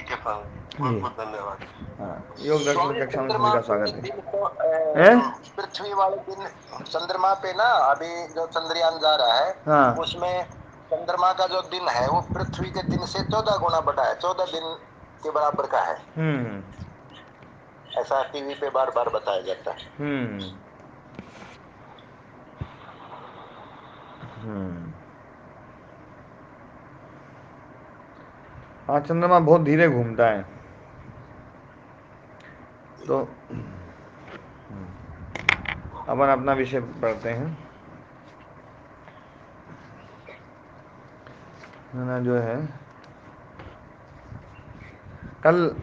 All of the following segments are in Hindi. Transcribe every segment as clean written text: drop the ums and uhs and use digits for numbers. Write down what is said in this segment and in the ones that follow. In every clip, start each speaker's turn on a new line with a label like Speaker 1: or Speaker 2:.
Speaker 1: ठीक है सर, बहुत बहुत धन्यवाद।
Speaker 2: हाँ, योग दर्शन
Speaker 1: स्वामी
Speaker 2: कक्षा में सभी
Speaker 1: चंद्रमा
Speaker 2: का
Speaker 1: पे
Speaker 2: स्वागत है।
Speaker 1: दिन तो
Speaker 2: हैं?
Speaker 1: पृथ्वी वाले दिन चंद्रमा पे ना, अभी जो चंद्रयान जा रहा है
Speaker 2: हाँ।
Speaker 1: उसमें चंद्रमा का जो दिन है वो पृथ्वी के दिन से 14 गुना बड़ा है, 14 दिन के बराबर का है।
Speaker 2: हम्म।
Speaker 1: ऐसा टीवी पे बार बार बताया जाता है।
Speaker 2: हम्म। हम्म। हाँ, चंद्रमा बहुत धीरे घूमता है। तो अपन अपना विषय पढ़ते हैं। है ना, जो है कल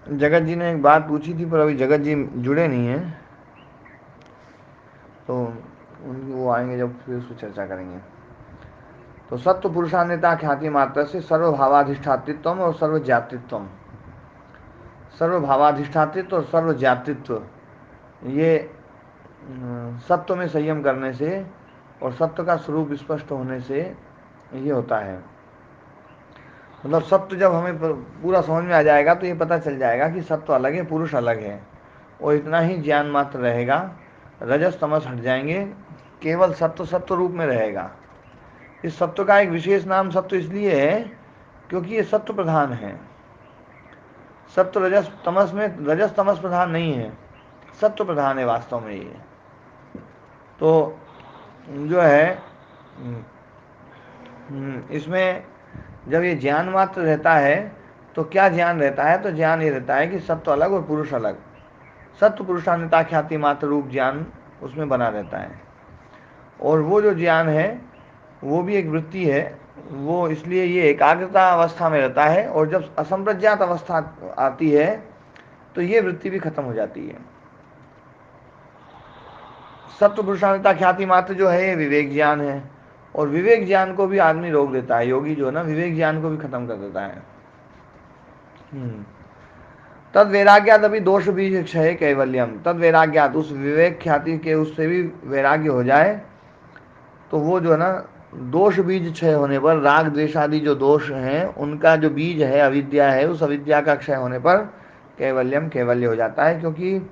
Speaker 2: जगत जी ने एक बात पूछी थी, पर अभी जगत जी जुड़े नहीं हैं, तो उनकी वो आएंगे जब, फिर उसको चर्चा करेंगे। तो सत्व पुरुषान्यता ख्याति मात्र से सर्वभावाधिष्ठातित्व और सर्वज्ञातित्व, सर्वभावाधिष्ठातित्व और सर्वज्ञातित्व, ये सत्व में संयम करने से और सत्व का स्वरूप स्पष्ट होने से ये होता है। मतलब सत्व जब हमें पूरा समझ में आ जाएगा तो ये पता चल जाएगा कि सत्व अलग है, पुरुष अलग है, और इतना ही ज्ञान मात्र रहेगा। रजस तमस हट जाएंगे, केवल सत्व सत्व रूप में रहेगा। इस सत्व का एक विशेष नाम सत्व इसलिए है क्योंकि ये सत्व प्रधान है। सत्व रजस तमस में रजस तमस प्रधान नहीं है, सत्व प्रधान है वास्तव में ये। तो जो है इसमें जब ये ज्ञान मात्र रहता है तो क्या ज्ञान रहता है? तो ज्ञान ये रहता है कि सत्व अलग और पुरुष अलग। सत्व पुरुषान्यता ख्याति मात्र रूप ज्ञान उसमें बना रहता है। और वो जो ज्ञान है वो भी एक वृत्ति है, वो इसलिए ये एकाग्रता अवस्था में रहता है, और जब असंप्रज्ञात अवस्था आती है तो ये वृत्ति भी खत्म हो जाती है। सत्व पुरुषान्यता ख्याति मात्र जो है ये विवेक ज्ञान है, और विवेक ज्ञान को भी आदमी रोक देता है, योगी जो है ना, विवेक ज्ञान को भी खत्म कर देता है। तद वैराग्यात अभी दोष बीज क्षय कैवल्यम, तद वैराग्यात उस विवेक ख्याति के उससे भी वैराग्य हो जाए तो वो जो है ना, दोष बीज क्षय होने पर, राग द्वेष आदि जो दोष हैं उनका जो बीज है अविद्या है, उस अविद्या का क्षय होने पर कैवल्यम कैवल्य हो जाता है। क्योंकि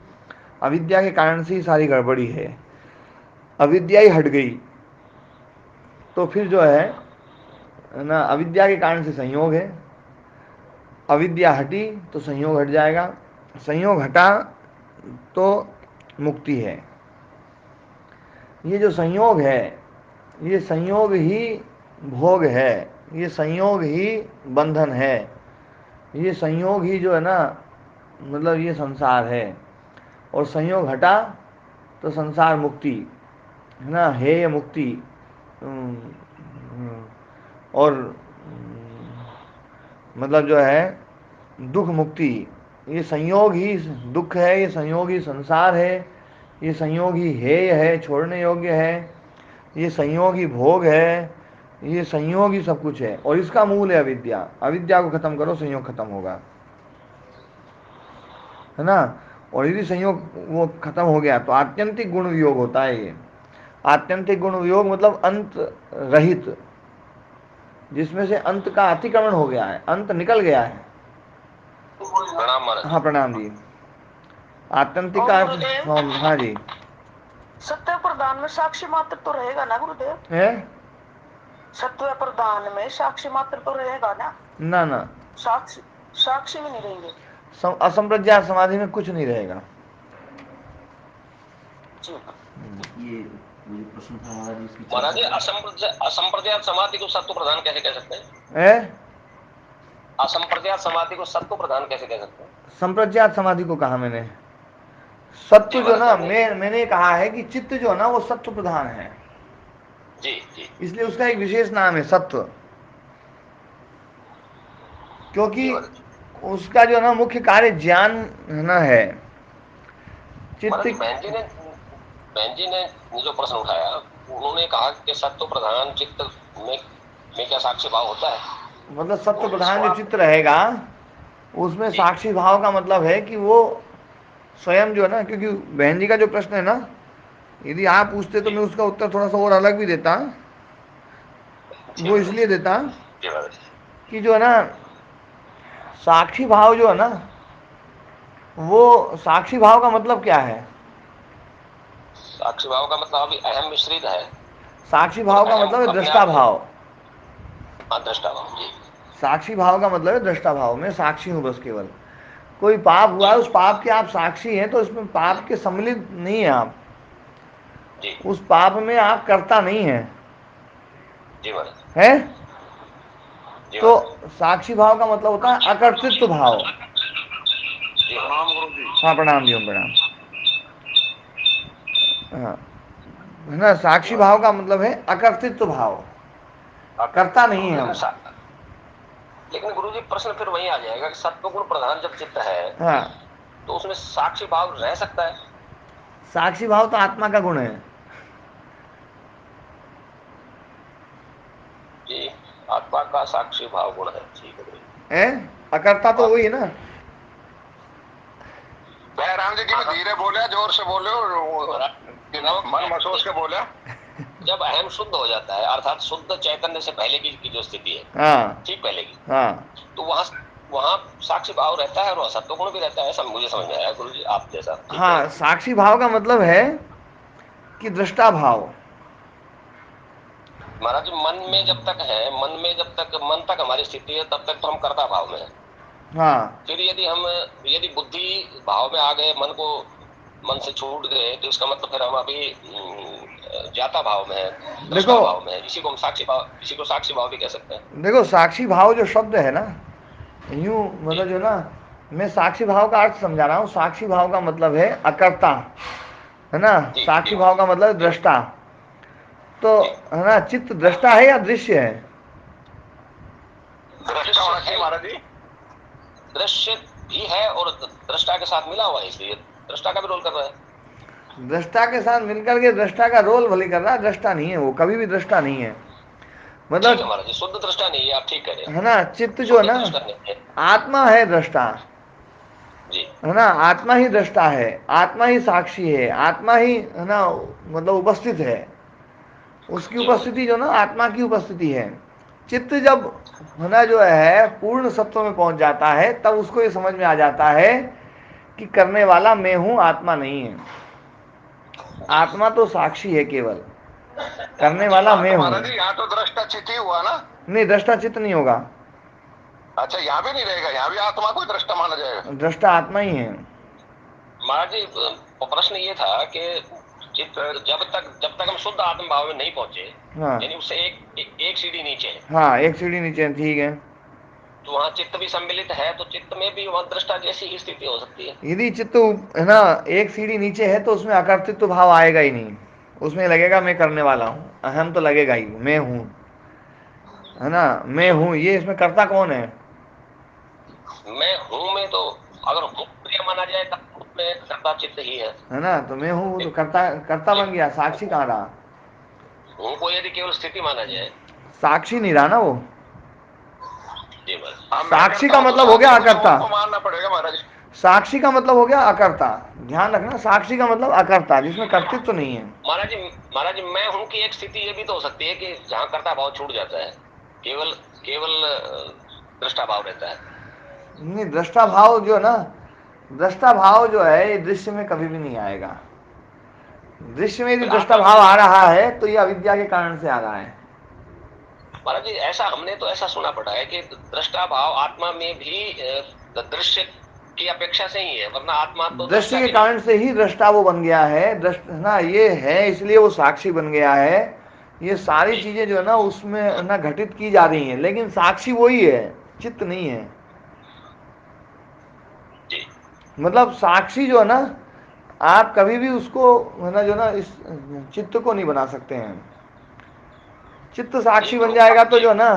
Speaker 2: अविद्या के कारण से ही सारी गड़बड़ी है, अविद्या ही हट गई तो फिर जो है ना, अविद्या के कारण से संयोग है, अविद्या हटी तो संयोग हट जाएगा, संयोग हटा तो मुक्ति है। ये जो संयोग है, ये संयोग ही भोग है, ये संयोग ही बंधन है, ये संयोग ही जो है ना, मतलब ये संसार है। और संयोग हटा तो संसार मुक्ति है ना, हे ये मुक्ति। और मतलब जो है दुख मुक्ति, ये संयोग ही दुख है, ये संयोग ही संसार है, ये संयोग ही हेय है, छोड़ने योग्य है, ये संयोग ही भोग है, ये संयोग ही सब कुछ है, और इसका मूल है अविद्या। अविद्या को खत्म करो, संयोग खत्म होगा, है ना। और यदि संयोग वो खत्म हो गया तो आत्यंतिक गुण वियोग होता है ये। आत्यंतिक गुण वियोग मतलब अंत रहित, जिसमें से अंत का अतिक्रमण हो गया है, अंत निकल गया है।
Speaker 1: प्रणाम महाराज।
Speaker 2: हाँ, प्रणाम जी। आत्यंतिक
Speaker 1: और
Speaker 2: का अर्थ,
Speaker 1: गुरुदेव,
Speaker 2: हाँ हाँ जी।
Speaker 1: सत्य प्रदान में साक्षी मात्र तो रहेगा ना गुरुदेव?
Speaker 2: है
Speaker 1: सत्य प्रदान में साक्षी मात्र तो रहेगा ना?
Speaker 2: ना ना,
Speaker 1: साक्षी, साक्षी भी नहीं रहेंगे
Speaker 2: असंप्रज्ञात समाधि में कुछ नहीं रहेगा।
Speaker 1: जी।
Speaker 2: ये मुझे प्रश्न था महाराज इसकी
Speaker 1: महाराज जी,
Speaker 2: चर्चा
Speaker 1: असंप्रज्ञात समाधि को सत्व प्रधान कैसे कह सकते हैं?
Speaker 2: है।
Speaker 1: असंप्रज्ञात समाधि को सत्व प्रधान कैसे कह सकते हैं?
Speaker 2: संप्रज्ञात समाधि को कहा मैंने।
Speaker 1: जी
Speaker 2: सत्व जो
Speaker 1: महाराज,
Speaker 2: ना,
Speaker 1: जानिए।
Speaker 2: मैंने कहा है कि चित्त जो है ना वो सत्व प्रधान है,
Speaker 1: जी जी
Speaker 2: इसलिए उसका एक विशेष नाम है सत्व। क्योंकि
Speaker 1: जी महाराज।
Speaker 2: उसका जो है ना मुख्य कार्य ज्ञान ना है। चित्त,
Speaker 1: महाराज जी, बहन जी ने जो प्रश्न उठाया, उन्होंने कहा कि सत्व प्रधान चित्त में में क्या साक्ष्य भाव होता है?
Speaker 2: मतलब सत्व
Speaker 1: तो
Speaker 2: प्रधान
Speaker 1: इसको
Speaker 2: जो
Speaker 1: आप।
Speaker 2: चित्त रहेगा उसमें
Speaker 1: जी
Speaker 2: साक्षी भाव का मतलब है कि वो स्वयं जो है ना, क्योंकि बहन जी का जो प्रश्न है ना, यदि आप पूछते तो
Speaker 1: जी
Speaker 2: मैं उसका उत्तर थोड़ा सा और अलग भी देता।
Speaker 1: जी
Speaker 2: वो
Speaker 1: महाराज।
Speaker 2: इसलिए देता
Speaker 1: जी महाराज।
Speaker 2: कि जो है ना, साक्षी भाव जो है ना, वो साक्षी भाव का मतलब क्या है?
Speaker 1: साक्षी भाव का मतलब अभी अहम मिश्रित है।
Speaker 2: साक्षी
Speaker 1: और
Speaker 2: भाव का
Speaker 1: अहम
Speaker 2: मतलब है
Speaker 1: अपने
Speaker 2: दृष्टा
Speaker 1: आप को,
Speaker 2: भाव।
Speaker 1: हाँ, दृष्टा भाव जी।
Speaker 2: साक्षी भाव का मतलब है दृष्टा भाव, मैं साक्षी हूं बस केवल। कोई पाप हुआ
Speaker 1: जी
Speaker 2: है, उस पाप के आप साक्षी हैं, तो इसमें पाप के सम्मिलित नहीं है आप,
Speaker 1: जी
Speaker 2: उस पाप में आप कर्ता नहीं है,
Speaker 1: जी महाराज।
Speaker 2: है?
Speaker 1: जी
Speaker 2: तो
Speaker 1: महाराज।
Speaker 2: साक्षी भाव का मतलब होता है अकर्तृत्व भाव।
Speaker 1: जी प्रणाम गुरु जी।
Speaker 2: हाँ, प्रणाम जी, ओम प्रणाम। हाँ, है ना,
Speaker 1: जी
Speaker 2: साक्षी भाव
Speaker 1: महाराज।
Speaker 2: का मतलब है अकर्तृत्व भाव, करता नहीं है
Speaker 1: लेकिन
Speaker 2: हम।
Speaker 1: लेकिन गुरु जी, प्रश्न फिर वही आ जाएगा कि सत्व गुण प्रधान जब चित्त है,
Speaker 2: हाँ,
Speaker 1: तो उसमें साक्षी भाव रह सकता है?
Speaker 2: साक्षी भाव तो आत्मा का गुण है।
Speaker 1: जी, आत्मा का साक्षी भाव गुण है, ठीक है गुरु जी।
Speaker 2: है, अकर्ता तो
Speaker 1: बात
Speaker 2: वही है ना।
Speaker 1: राम जी की भी धीरे बोले, जोर से बोले, मन महसूस के बोले। जब अहम शुद्ध हो जाता है, अर्थात शुद्ध चैतन्य से पहले की जो स्थिति है,
Speaker 2: हाँ,
Speaker 1: ठीक पहले की,
Speaker 2: हाँ,
Speaker 1: तो वहां वहां साक्षी भाव रहता है और सत्व गुण भी रहता है, ऐसा मुझे समझ में आया गुरु जी, आप जैसा ठीक कह रहे
Speaker 2: हाँ,
Speaker 1: हैं।
Speaker 2: साक्षी भाव का मतलब है कि दृष्टा भाव।
Speaker 1: महाराज जी, मन में जब तक है, मन में जब तक मन तक हमारी स्थिति है, तब तक तो हम कर्ता भाव में है।
Speaker 2: हाँ,
Speaker 1: फिर यदि बुद्धि भाव में आ गए, मन से छूट गए, तो इसका मतलब फिर हम अभी जाता भाव में है,
Speaker 2: देखो,
Speaker 1: दृष्टा भाव में है। इसी को साक्षी भाव भी कह सकते हैं।
Speaker 2: देखो, साक्षी भाव जो शब्द है ना, यूं
Speaker 1: जी
Speaker 2: मतलब जो ना, मैं साक्षी भाव का अर्थ समझा रहा हूँ। साक्षी भाव का मतलब है अकर्ता, है ना।
Speaker 1: जी जी
Speaker 2: साक्षी भाव का मतलब है
Speaker 1: जी
Speaker 2: दृष्टा। तो
Speaker 1: जी।
Speaker 2: है ना, चित्त दृष्टा है या दृश्य है?
Speaker 1: दृष्टा होना चाहिए महाराज जी। दृश्य भी है और दृष्टा के साथ मिला हुआ है, इसलिए दृष्टा का भी रोल कर रहा है।
Speaker 2: दृष्टा के साथ मिलकर के दृष्टा का रोल भले कर रहा है, दृष्टा नहीं है वो, कभी भी दृष्टा नहीं है।
Speaker 1: ठीक है
Speaker 2: मतलब,
Speaker 1: महाराज जी, शुद्ध दृष्टा नहीं है, आप ठीक कह रहे
Speaker 2: है ना, चित्त
Speaker 1: हैं,
Speaker 2: जो है
Speaker 1: शुद्ध
Speaker 2: ना,
Speaker 1: दृष्टा नहीं है।
Speaker 2: आत्मा है दृष्टा,
Speaker 1: जी
Speaker 2: है ना। आत्मा ही दृष्टा है, आत्मा ही साक्षी है, आत्मा ही, है ना, मतलब उपस्थित है। उसकी
Speaker 1: जी महाराज
Speaker 2: उपस्थिति जो ना, आत्मा की उपस्थिति है। चित्त जब, है ना, जो है पूर्ण सत्व में पहुंच जाता है, तब उसको ये समझ में आ जाता है कि करने वाला मैं हूं, आत्मा नहीं है।
Speaker 1: जी
Speaker 2: आत्मा तो साक्षी है केवल, करने
Speaker 1: जी।
Speaker 2: वाला
Speaker 1: हाँ
Speaker 2: मैं
Speaker 1: तो
Speaker 2: हूं।
Speaker 1: महाराज जी, यहाँ तो दृष्टा चित्त ही हुआ ना।
Speaker 2: नहीं, दृष्टा चित्त नहीं होगा।
Speaker 1: अच्छा, यहाँ भी नहीं रहेगा, यहाँ भी आत्मा को दृष्टा माना जाएगा।
Speaker 2: दृष्टा आत्मा ही है।
Speaker 1: महाराज जी, प्रश्न ये था कि चित्त जब तक हम शुद्ध आत्म भाव में नहीं पहुंचे,
Speaker 2: हाँ,
Speaker 1: यानी उससे एक सीढ़ी नीचे है,
Speaker 2: हाँ, एक सीढ़ी नीचे, ठीक है।
Speaker 1: तो वहां चित्त भी सम्मिलित है, तो चित्त में भी वहां दृष्टा जैसी ही स्थिति हो सकती है।
Speaker 2: यदि चित्त, है ना, एक सीढ़ी नीचे है, तो उसमें अकर्तृत्व भाव आएगा ही नहीं। उसमें लगेगा मैं करने वाला हूँ, अहम तो लगेगा ही, मैं हूँ, है ना, मैं
Speaker 1: जी
Speaker 2: हूँ, ये इसमें कर्ता कौन है?
Speaker 1: मैं हूं में तो, अगर हूं क्रिया माना जाए तब उसमें कर्ता चित्त ही है।
Speaker 2: है ना, तो मैं हूँ, वो तो
Speaker 1: लेकिन
Speaker 2: कर्ता, कर्ता बन गया, साक्षी
Speaker 1: लेकिन
Speaker 2: कहाँ रहा?
Speaker 1: हूं को यदि केवल स्थिति माना जाए।
Speaker 2: साक्षी नहीं रहा ना वो।
Speaker 1: जी बस, हाँ मैं
Speaker 2: साक्षी
Speaker 1: करता
Speaker 2: का
Speaker 1: हूँ तो
Speaker 2: मतलब हो गया
Speaker 1: साक्षी कुछ
Speaker 2: अकर्ता।
Speaker 1: और को मानना पड़ेगा महाराज।
Speaker 2: साक्षी का मतलब हो गया अकर्ता। ध्यान रखना, साक्षी का मतलब अकर्ता, जिसमें कर्तृत्व तो नहीं है।
Speaker 1: महाराज जी, मैं हूं की एक स्थिति ये भी तो हो सकती है कि जहां कर्ता भाव छूट जाता है, केवल केवल दृष्टा भाव रहता है।
Speaker 2: नहीं, दृष्टा भाव जो है ना, दृष्टा भाव जो है, ये दृश्य में कभी भी नहीं आएगा। दृश्य में यदि
Speaker 1: फिर
Speaker 2: दृष्टा
Speaker 1: आत्मा में
Speaker 2: भाव
Speaker 1: भी
Speaker 2: आ
Speaker 1: नहीं।
Speaker 2: रहा है, तो ये अविद्या के कारण से आ रहा है।
Speaker 1: महाराज जी, ऐसा हमने तो ऐसा सुना पड़ा है कि दृष्टा भाव आत्मा में भी दृश्य की अपेक्षा से ही है, वरना आत्मा तो
Speaker 2: दृश्य
Speaker 1: दृष्टा
Speaker 2: के
Speaker 1: की नहीं
Speaker 2: कारण
Speaker 1: है।
Speaker 2: से ही दृष्टा वो बन गया है, दृष्ट, है ना, ये है, इसलिए वो साक्षी बन गया है। ये सारी
Speaker 1: जी
Speaker 2: चीजें जो है ना, उसमें, है ना, घटित की जा रही हैं, लेकिन साक्षी वही है, चित्त नहीं है।
Speaker 1: जी
Speaker 2: मतलब साक्षी जो है ना, आप कभी भी उसको, है ना, जो ना, इस चित्त को नहीं बना सकते हैं। चित्त
Speaker 1: जी
Speaker 2: साक्षी बन
Speaker 1: गुरु
Speaker 2: जाएगा तो
Speaker 1: जी।
Speaker 2: जो है ना,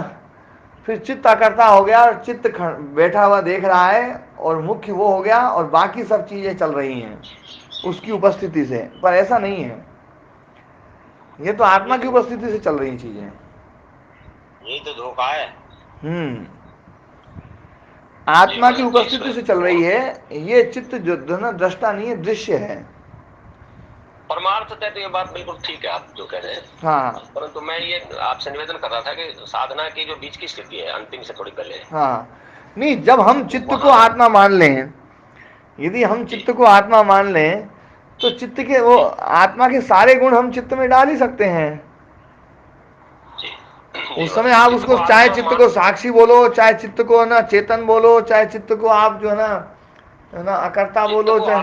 Speaker 2: फिर चित्त अकर्ता हो गया, और चित्त बैठा हुआ देख रहा है, और मुख्य वो हो गया, और बाकी सब चीजें चल रही हैं उसकी उपस्थिति से। पर ऐसा नहीं है, ये तो आत्मा
Speaker 1: ये
Speaker 2: की
Speaker 1: तो
Speaker 2: उपस्थिति से चल रही चीजें।
Speaker 1: ये तो धोखा है।
Speaker 2: हम्म,
Speaker 1: जी
Speaker 2: आत्मा की
Speaker 1: महाराज जी,
Speaker 2: उपस्थिति से चल रही है। ये चित्त जो ना, दृष्टा नहीं है, दृश्य है।
Speaker 1: परमार्थ है तो ये बात बिल्कुल ठीक है आप जो कह रहे हैं,
Speaker 2: हाँ,
Speaker 1: परंतु मैं ये आपसे निवेदन कर रहा था कि साधना की जो बीच की स्थिति है, अंतिम से थोड़ी पहले,
Speaker 2: हाँ, नहीं, जब हम चित्त को आत्मा मान लें, यदि हम चित्त को आत्मा मान लें, तो चित्त के वो आत्मा के सारे गुण हम चित्त में डाल ही सकते हैं। उस समय आप उसको चाहे चित्त को साक्षी बोलो, चाहे चित्त को ना चेतन बोलो, चाहे चित्त को आप जो है ना अकर्ता बोलो, चाहे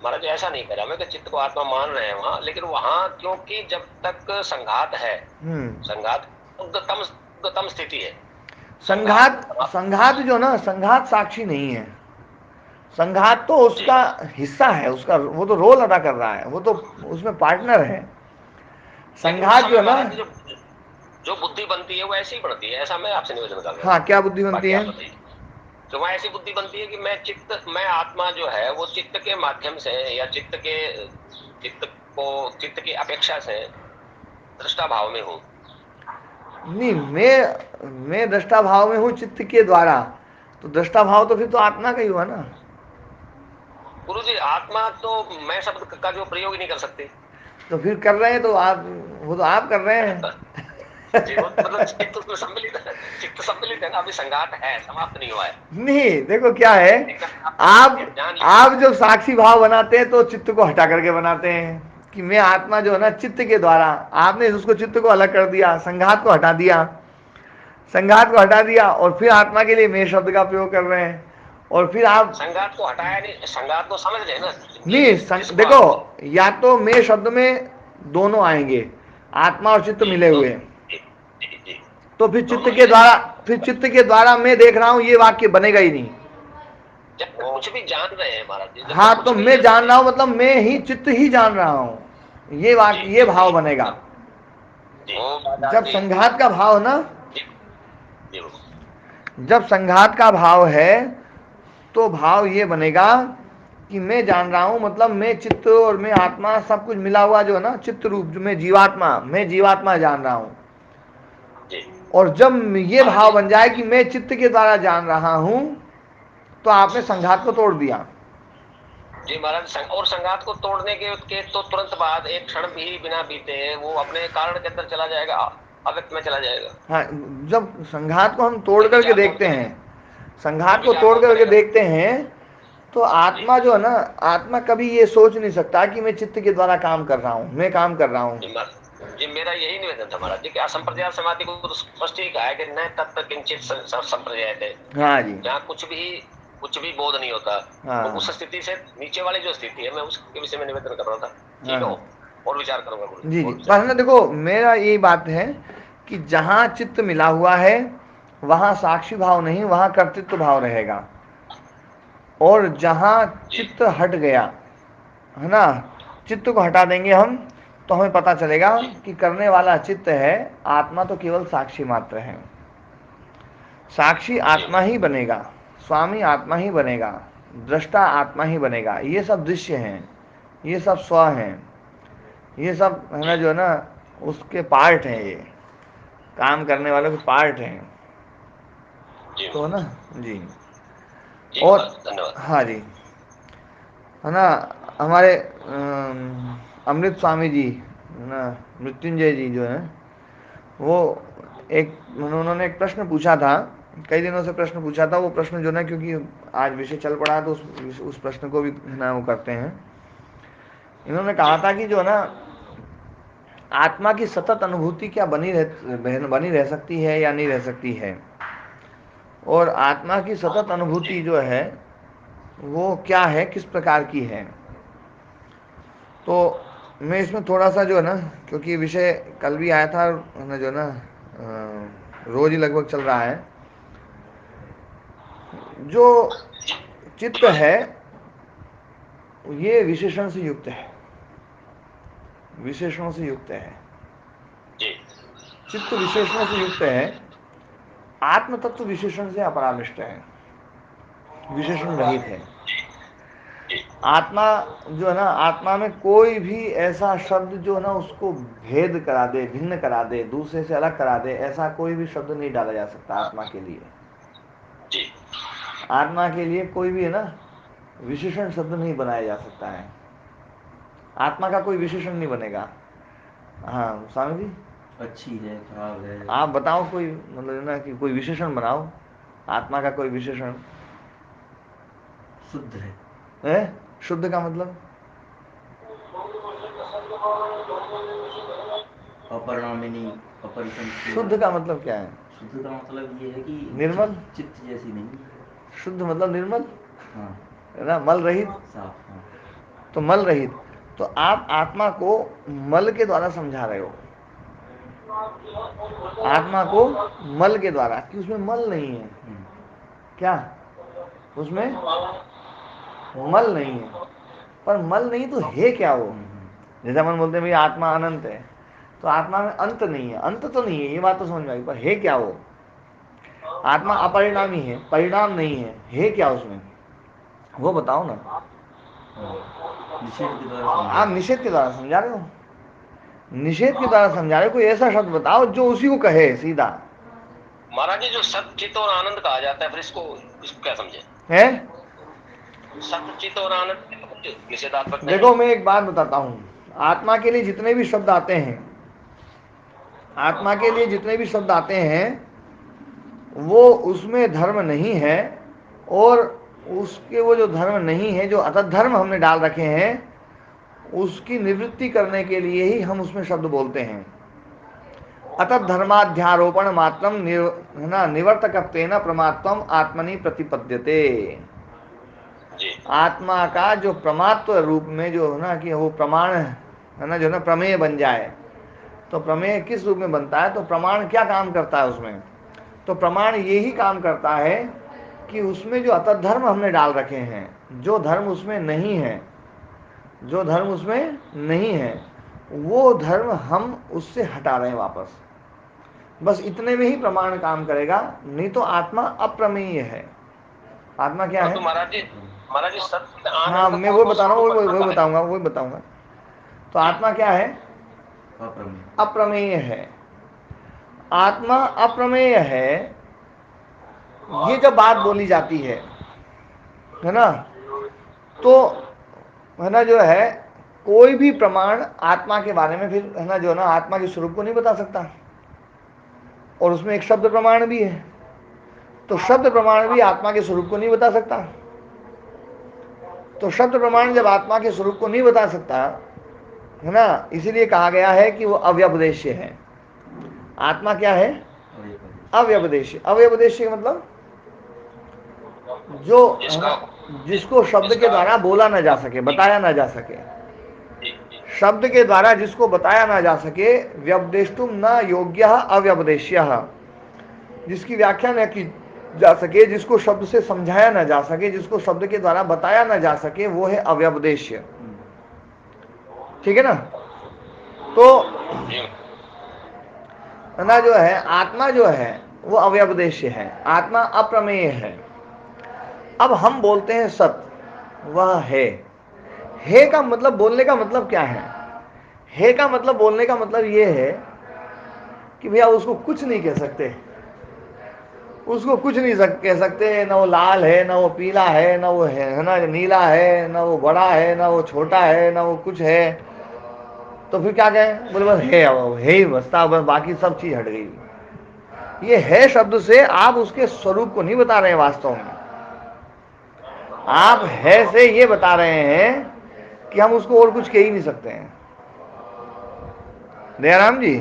Speaker 1: महाराज ऐसा नहीं करा मैं कि चित्त को आत्मा मान रहे हैं वहां, लेकिन वहां क्योंकि जब तक संघात है, संघात उद्गतम स्थिति है।
Speaker 2: संघात जो ना, संघात साक्षी नहीं है। संघात तो उसका हिस्सा है, उसका वो तो रोल अदा कर रहा है, वो तो उसमें पार्टनर है। संघात जो है ना,
Speaker 1: जो बुद्धि बनती है वो ऐसी ही बनती है, ऐसा मैं आपसे निवेदन कर रहा हूं।
Speaker 2: हाँ, क्या बुद्धि बनती है?
Speaker 1: तो वहां ऐसी बुद्धि बनती है कि मैं आत्मा जो है वो चित्त के माध्यम से या चित्त की अपेक्षा से दृष्टा भाव में हूँ।
Speaker 2: नहीं, मैं दृष्टा भाव में हूँ चित्त के द्वारा, तो दृष्टा भाव तो फिर तो आत्मा का ही हुआ ना।
Speaker 1: गुरु जी, आत्मा तो मैं शब्द का जो प्रयोग ही नहीं कर सकते।
Speaker 2: तो फिर कर रहे हैं तो आप, वो तो आप कर रहे हैं।
Speaker 1: मतलब चित्त सम्मिलित है ना, अभी संघात है, समाप्त नहीं हुआ है।
Speaker 2: नहीं, देखो क्या है, आप जब साक्षी भाव बनाते हैं तो चित्त को हटा करके बनाते हैं कि मैं आत्मा जो है ना चित्त के द्वारा, आपने उसको चित्त को अलग कर दिया, संघात को हटा दिया, संघात को हटा दिया, और फिर आत्मा के लिए मैं शब्द का प्रयोग कर रहे हैं, और फिर आप
Speaker 1: संघात को हटाया नहीं, संघात को समझ रहे ना।
Speaker 2: नहीं, देखो, या तो मैं शब्द में दोनों आएंगे, आत्मा और चित्त मिले हुए, तो फिर चित्त के द्वारा मैं देख रहा हूं, ये वाक्य बनेगा ही नहीं।
Speaker 1: जब कुछ भी जान रहे हैं महाराज जी,
Speaker 2: हाँ, तो मैं जान रहा हूं मतलब मैं ही चित्त ही जान रहा हूं, ये वाक्य, ये भाव बनेगा। जब संघात का भाव ना, जब संघात का भाव है तो भाव ये बनेगा कि मैं जान रहा हूं, मतलब मैं चित्त और मैं आत्मा सब कुछ मिला हुआ जो है ना चित्त रूप, जो मैं जीवात्मा जान रहा हूं। और जब ये भाव बन जाए कि मैं चित्त के द्वारा जान रहा हूं, तो आपने संघात को तोड़ दिया।
Speaker 1: जी महाराज, और संघात को तोड़ने के तो तुरंत बाद एक क्षण भी बिना बीते वो अपने कारण के अंदर चला जाएगा, अव्यक्त में चला जाएगा।
Speaker 2: हाँ, जब संघात को हम तोड़ करके देखते हैं, संघात को तोड़ करके देखते हैं, तो आत्मा जो है ना, आत्मा कभी ये सोच नहीं सकता कि मैं चित्त के द्वारा काम कर रहा हूँ, मैं काम कर रहा हूँ।
Speaker 1: जी मेरा यही निवेदन था महाराज जी कि असंप्रज्ञात समाधि को तो स्पष्ट ही कहा है कि न तत्व किंचित संप्रज्ञात है।
Speaker 2: हाँ जी,
Speaker 1: जहाँ कुछ भी बोध नहीं होता। हाँ। तो उस स्थिति से नीचे वाली जो स्थिति है, मैं उसके विषय में निवेदन कर रहा था। ठीक है, और विचार करूंगा
Speaker 2: जी जी। पर देखो, मेरा यही बात है कि जहाँ चित्त मिला हुआ है वहाँ साक्षी भाव नहीं, वहाँ कर्तृत्व भाव रहेगा। और जहाँ चित्त हट गया है ना, चित्त को हटा देंगे हम, तो हमें पता चलेगा कि करने वाला चित्त है, आत्मा तो केवल साक्षी मात्र है। साक्षी आत्मा ही बनेगा, स्वामी आत्मा ही बनेगा, दृष्टा आत्मा ही बनेगा। ये सब दृश्य हैं, ये सब स्व हैं, ये सब है ना जो है ना उसके पार्ट हैं, ये काम करने वालों के पार्ट हैं, तो ना जी। और हाँ जी, है ना, हमारे अमृत स्वामी जी ना, मृत्युंजय जी जो है वो उन्होंने एक प्रश्न पूछा था, कई दिनों से प्रश्न पूछा था। वो प्रश्न जो ना, क्योंकि आज विषय चल पड़ा तो उस प्रश्न को भी ना वो करते हैं। इन्होंने कहा था कि जो है ना, आत्मा की सतत अनुभूति क्या बनी रह सकती है या नहीं रह सकती है, और आत्मा की सतत अनुभूति जो है वो क्या है, किस प्रकार की है। तो मैं इसमें थोड़ा सा जो है ना, क्योंकि विषय कल भी आया था ना, जो ना रोज ही लगभग चल रहा है, जो चित्त है ये विशेषण से युक्त है, विशेषणों से युक्त है, चित्त विशेषणों से युक्त है, आत्म तत्व विशेषण से अपरामिष्ट है, विशेषण रहित है। आत्मा जो है ना, आत्मा में कोई भी ऐसा शब्द जो है ना उसको भेद करा दे, भिन्न करा दे, दूसरे से अलग करा दे, ऐसा कोई भी शब्द नहीं डाला जा सकता आत्मा के लिए। आत्मा के लिए कोई भी है ना विशेषण शब्द नहीं बनाया जा सकता है, आत्मा का कोई विशेषण नहीं बनेगा। हाँ स्वामी जी,
Speaker 3: अच्छी है, खराब है,
Speaker 2: आप बताओ कोई, मतलब ना कि कोई विशेषण बनाओ। आत्मा का कोई विशेषण
Speaker 3: शुद्ध है।
Speaker 2: शुद्ध का मतलब
Speaker 3: अपरिणामिनी, अपरिसंख्य।
Speaker 2: शुद्ध का मतलब क्या है?
Speaker 3: शुद्ध का मतलब ये है कि
Speaker 2: निर्मल।
Speaker 3: चित्त जैसी नहीं है।
Speaker 2: शुद्ध मतलब निर्मल,
Speaker 3: हाँ,
Speaker 2: है ना, मल रहित।
Speaker 3: साफ। हाँ,
Speaker 2: तो मल रहित, तो आप आत्मा को मल के द्वारा समझा रहे हो, आत्मा को मल के द्वारा, कि उसमें मल नहीं है। क्या उसमें मल नहीं है? पर मल नहीं तो है क्या वो? जैसे अपन बोलते हैं भाई आत्मा अनंत है, तो आत्मा में अंत नहीं है, अंत तो नहीं है, ये बात तो समझ में आई, पर है क्या वो? आत्मा अपरिणामी है, परिणाम नहीं है क्या उसमें? वो बताओ ना।
Speaker 3: निषेध के द्वारा समझा।
Speaker 2: आप निषेध के द्वारा समझा रहे हो, निषेध के द्वारा समझा रहे हो। कोई ऐसा शब्द बताओ जो उसी को कहे सीधा।
Speaker 1: महाराज जी, जो सत्य चित्त और आनंद कहा जाता है, फिर इसको क्या समझे?
Speaker 2: है
Speaker 1: सत्य चित्त और आनंद निषेधात्मक नहीं?
Speaker 2: देखो, मैं एक बात बताता हूँ, आत्मा के लिए जितने भी शब्द आते हैं, आत्मा के लिए जितने भी शब्द आते हैं, वो उसमें धर्म नहीं है, और उसके वो जो धर्म नहीं है, जो अतः धर्म हमने डाल रखे हैं, उसकी निवृत्ति करने के लिए ही हम उसमें शब्द बोलते हैं। अतः धर्माध्यारोपण मात्रम है ना, निवर्तकत्वेन प्रमात्वम आत्मनि प्रतिपद्यते। आत्मा का जो प्रमात्व रूप में जो है ना, कि वो प्रमाण है ना, जो है ना प्रमेय बन जाए, तो प्रमेय किस रूप में बनता है? तो प्रमाण क्या काम करता है उसमें? तो प्रमाण यही काम करता है कि उसमें जो अतः धर्म हमने डाल रखे हैं, जो धर्म उसमें नहीं है, जो धर्म उसमें नहीं है, वो धर्म हम उससे हटा रहे हैं वापस। बस इतने में ही प्रमाण काम करेगा, नहीं तो आत्मा अप्रमेय है। आत्मा क्या है?
Speaker 1: तो महाराज जी सत्य
Speaker 2: हाँ,
Speaker 1: आनंद
Speaker 2: मैं वो बता रहा हूँ, वही बताऊंगा, वही बताऊंगा। तो आत्मा क्या है? अप्रमेय है। आत्मा अप्रमेय है, ये जब बात बोली जाती है ना, तो है ना, जो है कोई भी प्रमाण आत्मा के बारे में फिर है ना, जो है ना, आत्मा के स्वरूप को नहीं बता सकता। और उसमें एक शब्द प्रमाण भी है, तो शब्द प्रमाण भी आत्मा के स्वरूप को नहीं बता सकता। तो शब्द प्रमाण जब आत्मा के स्वरूप को नहीं बता सकता, है ना, इसीलिए कहा गया है कि वो अव्यपदेश्य है। आत्मा क्या है? अव्यपदेश्य। अव्यपदेश्य का मतलब जो है ना, जिसको शब्द के द्वारा बोला ना जा सके, बताया ना जा सके, शब्द के द्वारा जिसको बताया ना जा सके, व्यपदेष्टुम न योग्य अव्यपदेश्य, जिसकी व्याख्या न की जा सके, जिसको शब्द से समझाया ना जा सके, जिसको शब्द के द्वारा बताया ना जा सके, वो है अव्यपदेश्य। ठीक है ना? तो ना जो है आत्मा जो है वो अव्यपदेश्य है, आत्मा अप्रमेय है। अब हम बोलते हैं सत्य, वह है का मतलब, बोलने का मतलब क्या है का मतलब, बोलने का मतलब ये है कि भैया उसको कुछ नहीं कह सकते, उसको कुछ नहीं कह सकते, ना वो लाल है, ना वो पीला है, ना वो है ना नीला है, ना वो बड़ा है, ना वो छोटा है, ना वो कुछ है। तो फिर क्या कहें? बोले बस है ही बसता, बस बाकी सब चीज हट गई। ये है शब्द से आप उसके स्वरूप को नहीं बता रहे हैं, वास्तव में आप है से ये बता रहे हैं कि हम उसको और कुछ कह ही नहीं सकते हैं। दयाराम जी,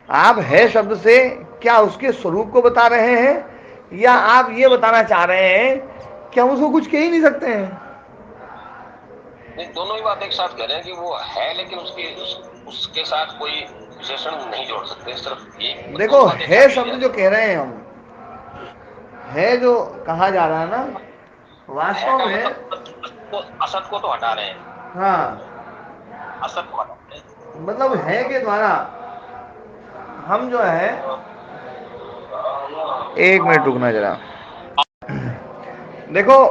Speaker 2: आप है शब्द से क्या उसके स्वरूप को बता रहे हैं, या आप ये बताना चाह रहे हैं कि हम उसको कुछ कह ही नहीं सकते हैं?
Speaker 1: नहीं, दोनों ही बात एक साथ कह रहे हैं कि वो है, लेकिन उसके साथ कोई विशेषण नहीं जोड़ सकते, सिर्फ एक।
Speaker 2: देखो, है शब्द जो कह रहे हैं हम, है जो कहा जा रहा है ना, वास्तव में
Speaker 1: असत को तो हटा रहे हैं।
Speaker 2: हाँ,
Speaker 1: असत को हटा रहे हैं,
Speaker 2: मतलब है के द्वारा हम जो है, एक मिनट रुकना जरा। देखो,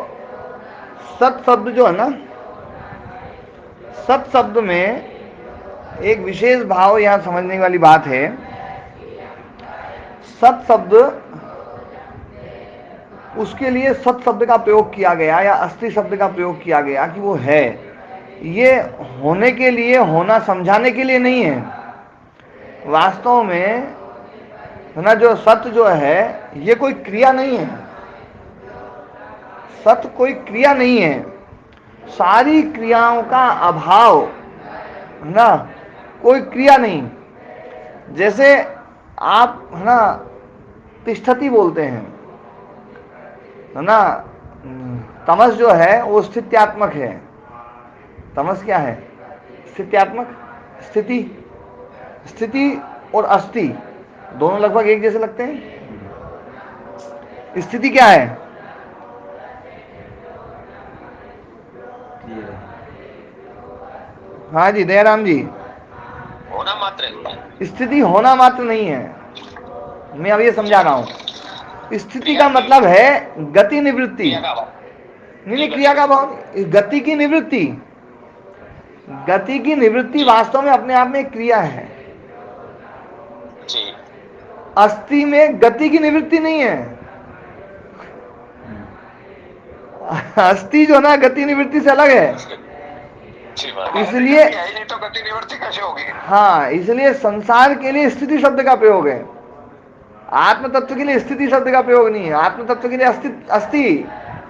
Speaker 2: सत शब्द जो है ना, सत शब्द में एक विशेष भाव यहां समझने वाली बात है। सत शब्द, उसके लिए सत शब्द का प्रयोग किया गया या अस्ति शब्द का प्रयोग किया गया कि वो है, ये होने के लिए, होना समझाने के लिए नहीं है। वास्तव में है ना, जो सत्य जो है ये कोई क्रिया नहीं है, सत कोई क्रिया नहीं है, सारी क्रियाओं का अभाव है ना, कोई क्रिया नहीं। जैसे आप है ना तिष्ठति बोलते हैं है ना, तमस जो है वो स्थित्यात्मक है। तमस क्या है? स्थित्यात्मक। स्थिति, स्थिति और अस्थि दोनों लगभग एक जैसे लगते हैं। स्थिति क्या है?
Speaker 3: क्लियर है।
Speaker 2: हाँ जी दयाराम जी,
Speaker 1: होना मात्र है।
Speaker 2: स्थिति होना मात्र नहीं है। मैं अब ये समझा रहा हूं, स्थिति का मतलब है गति निवृत्ति।
Speaker 1: क्रिया का अभाव।
Speaker 2: नहीं, क्रिया का भाव, गति की निवृत्ति। गति की निवृत्ति वास्तव में अपने आप में एक क्रिया है।
Speaker 1: जी।
Speaker 2: अस्थि में गति की निवृत्ति नहीं है। अस्थि जो ना गति निवृत्ति से अलग है। इसलिए
Speaker 1: नहीं तो गति निवृत्ति कैसे होगी?
Speaker 2: हाँ, इसलिए संसार के लिए स्थिति शब्द का प्रयोग है, आत्म तत्व के लिए स्थिति शब्द का प्रयोग नहीं है। आत्म तत्व के लिए अस्थि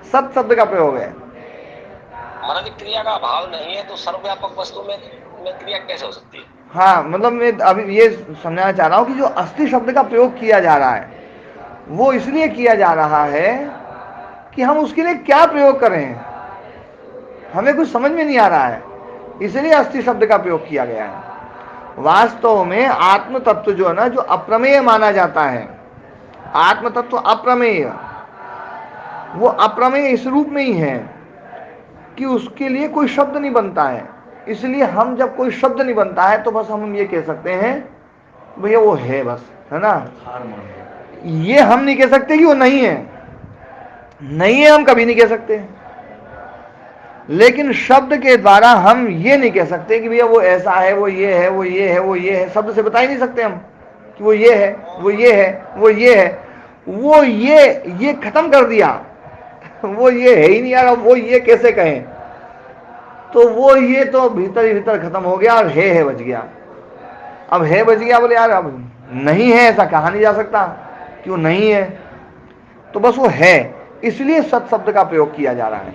Speaker 2: सत शब्द का प्रयोग है।
Speaker 1: महाराज क्रिया का अभाव नहीं है तो सर्वव्यापक वस्तु में क्रिया कैसे हो सकती है?
Speaker 2: हाँ, मतलब मैं अभी ये समझाना चाह रहा हूं कि जो अस्थि शब्द का प्रयोग किया जा रहा है वो इसलिए किया जा रहा है कि हम उसके लिए क्या प्रयोग करें, हमें कुछ समझ में नहीं आ रहा है, इसलिए अस्थि शब्द का प्रयोग किया गया है। वास्तव में आत्म तत्व जो है ना, जो अप्रमेय माना जाता है, आत्म तत्व अप्रमेय, वो अप्रमेय इस रूप में ही है कि उसके लिए कोई शब्द नहीं बनता है। इसलिए हम जब कोई शब्द नहीं बनता है तो बस हम ये कह सकते हैं भैया वो है, बस, है ना। ये हम नहीं कह सकते कि वो नहीं है, नहीं है हम कभी नहीं कह सकते। लेकिन शब्द के द्वारा हम ये नहीं कह सकते कि भैया वो ऐसा है, वो ये है, वो ये है, वो ये है। शब्द से बता ही नहीं सकते हम कि वो ये है, वो ये है, वो ये है। वो ये खत्म कर दिया, वो ये है ही नहीं यार, वो ये कैसे कहें? तो वो ये तो भीतर ही भीतर खत्म हो गया और है बच गया। अब है बच गया, बोले यार अब नहीं है ऐसा कहा नहीं जा सकता कि वो नहीं है, तो बस वो है। इसलिए सत शब्द का प्रयोग किया जा रहा है।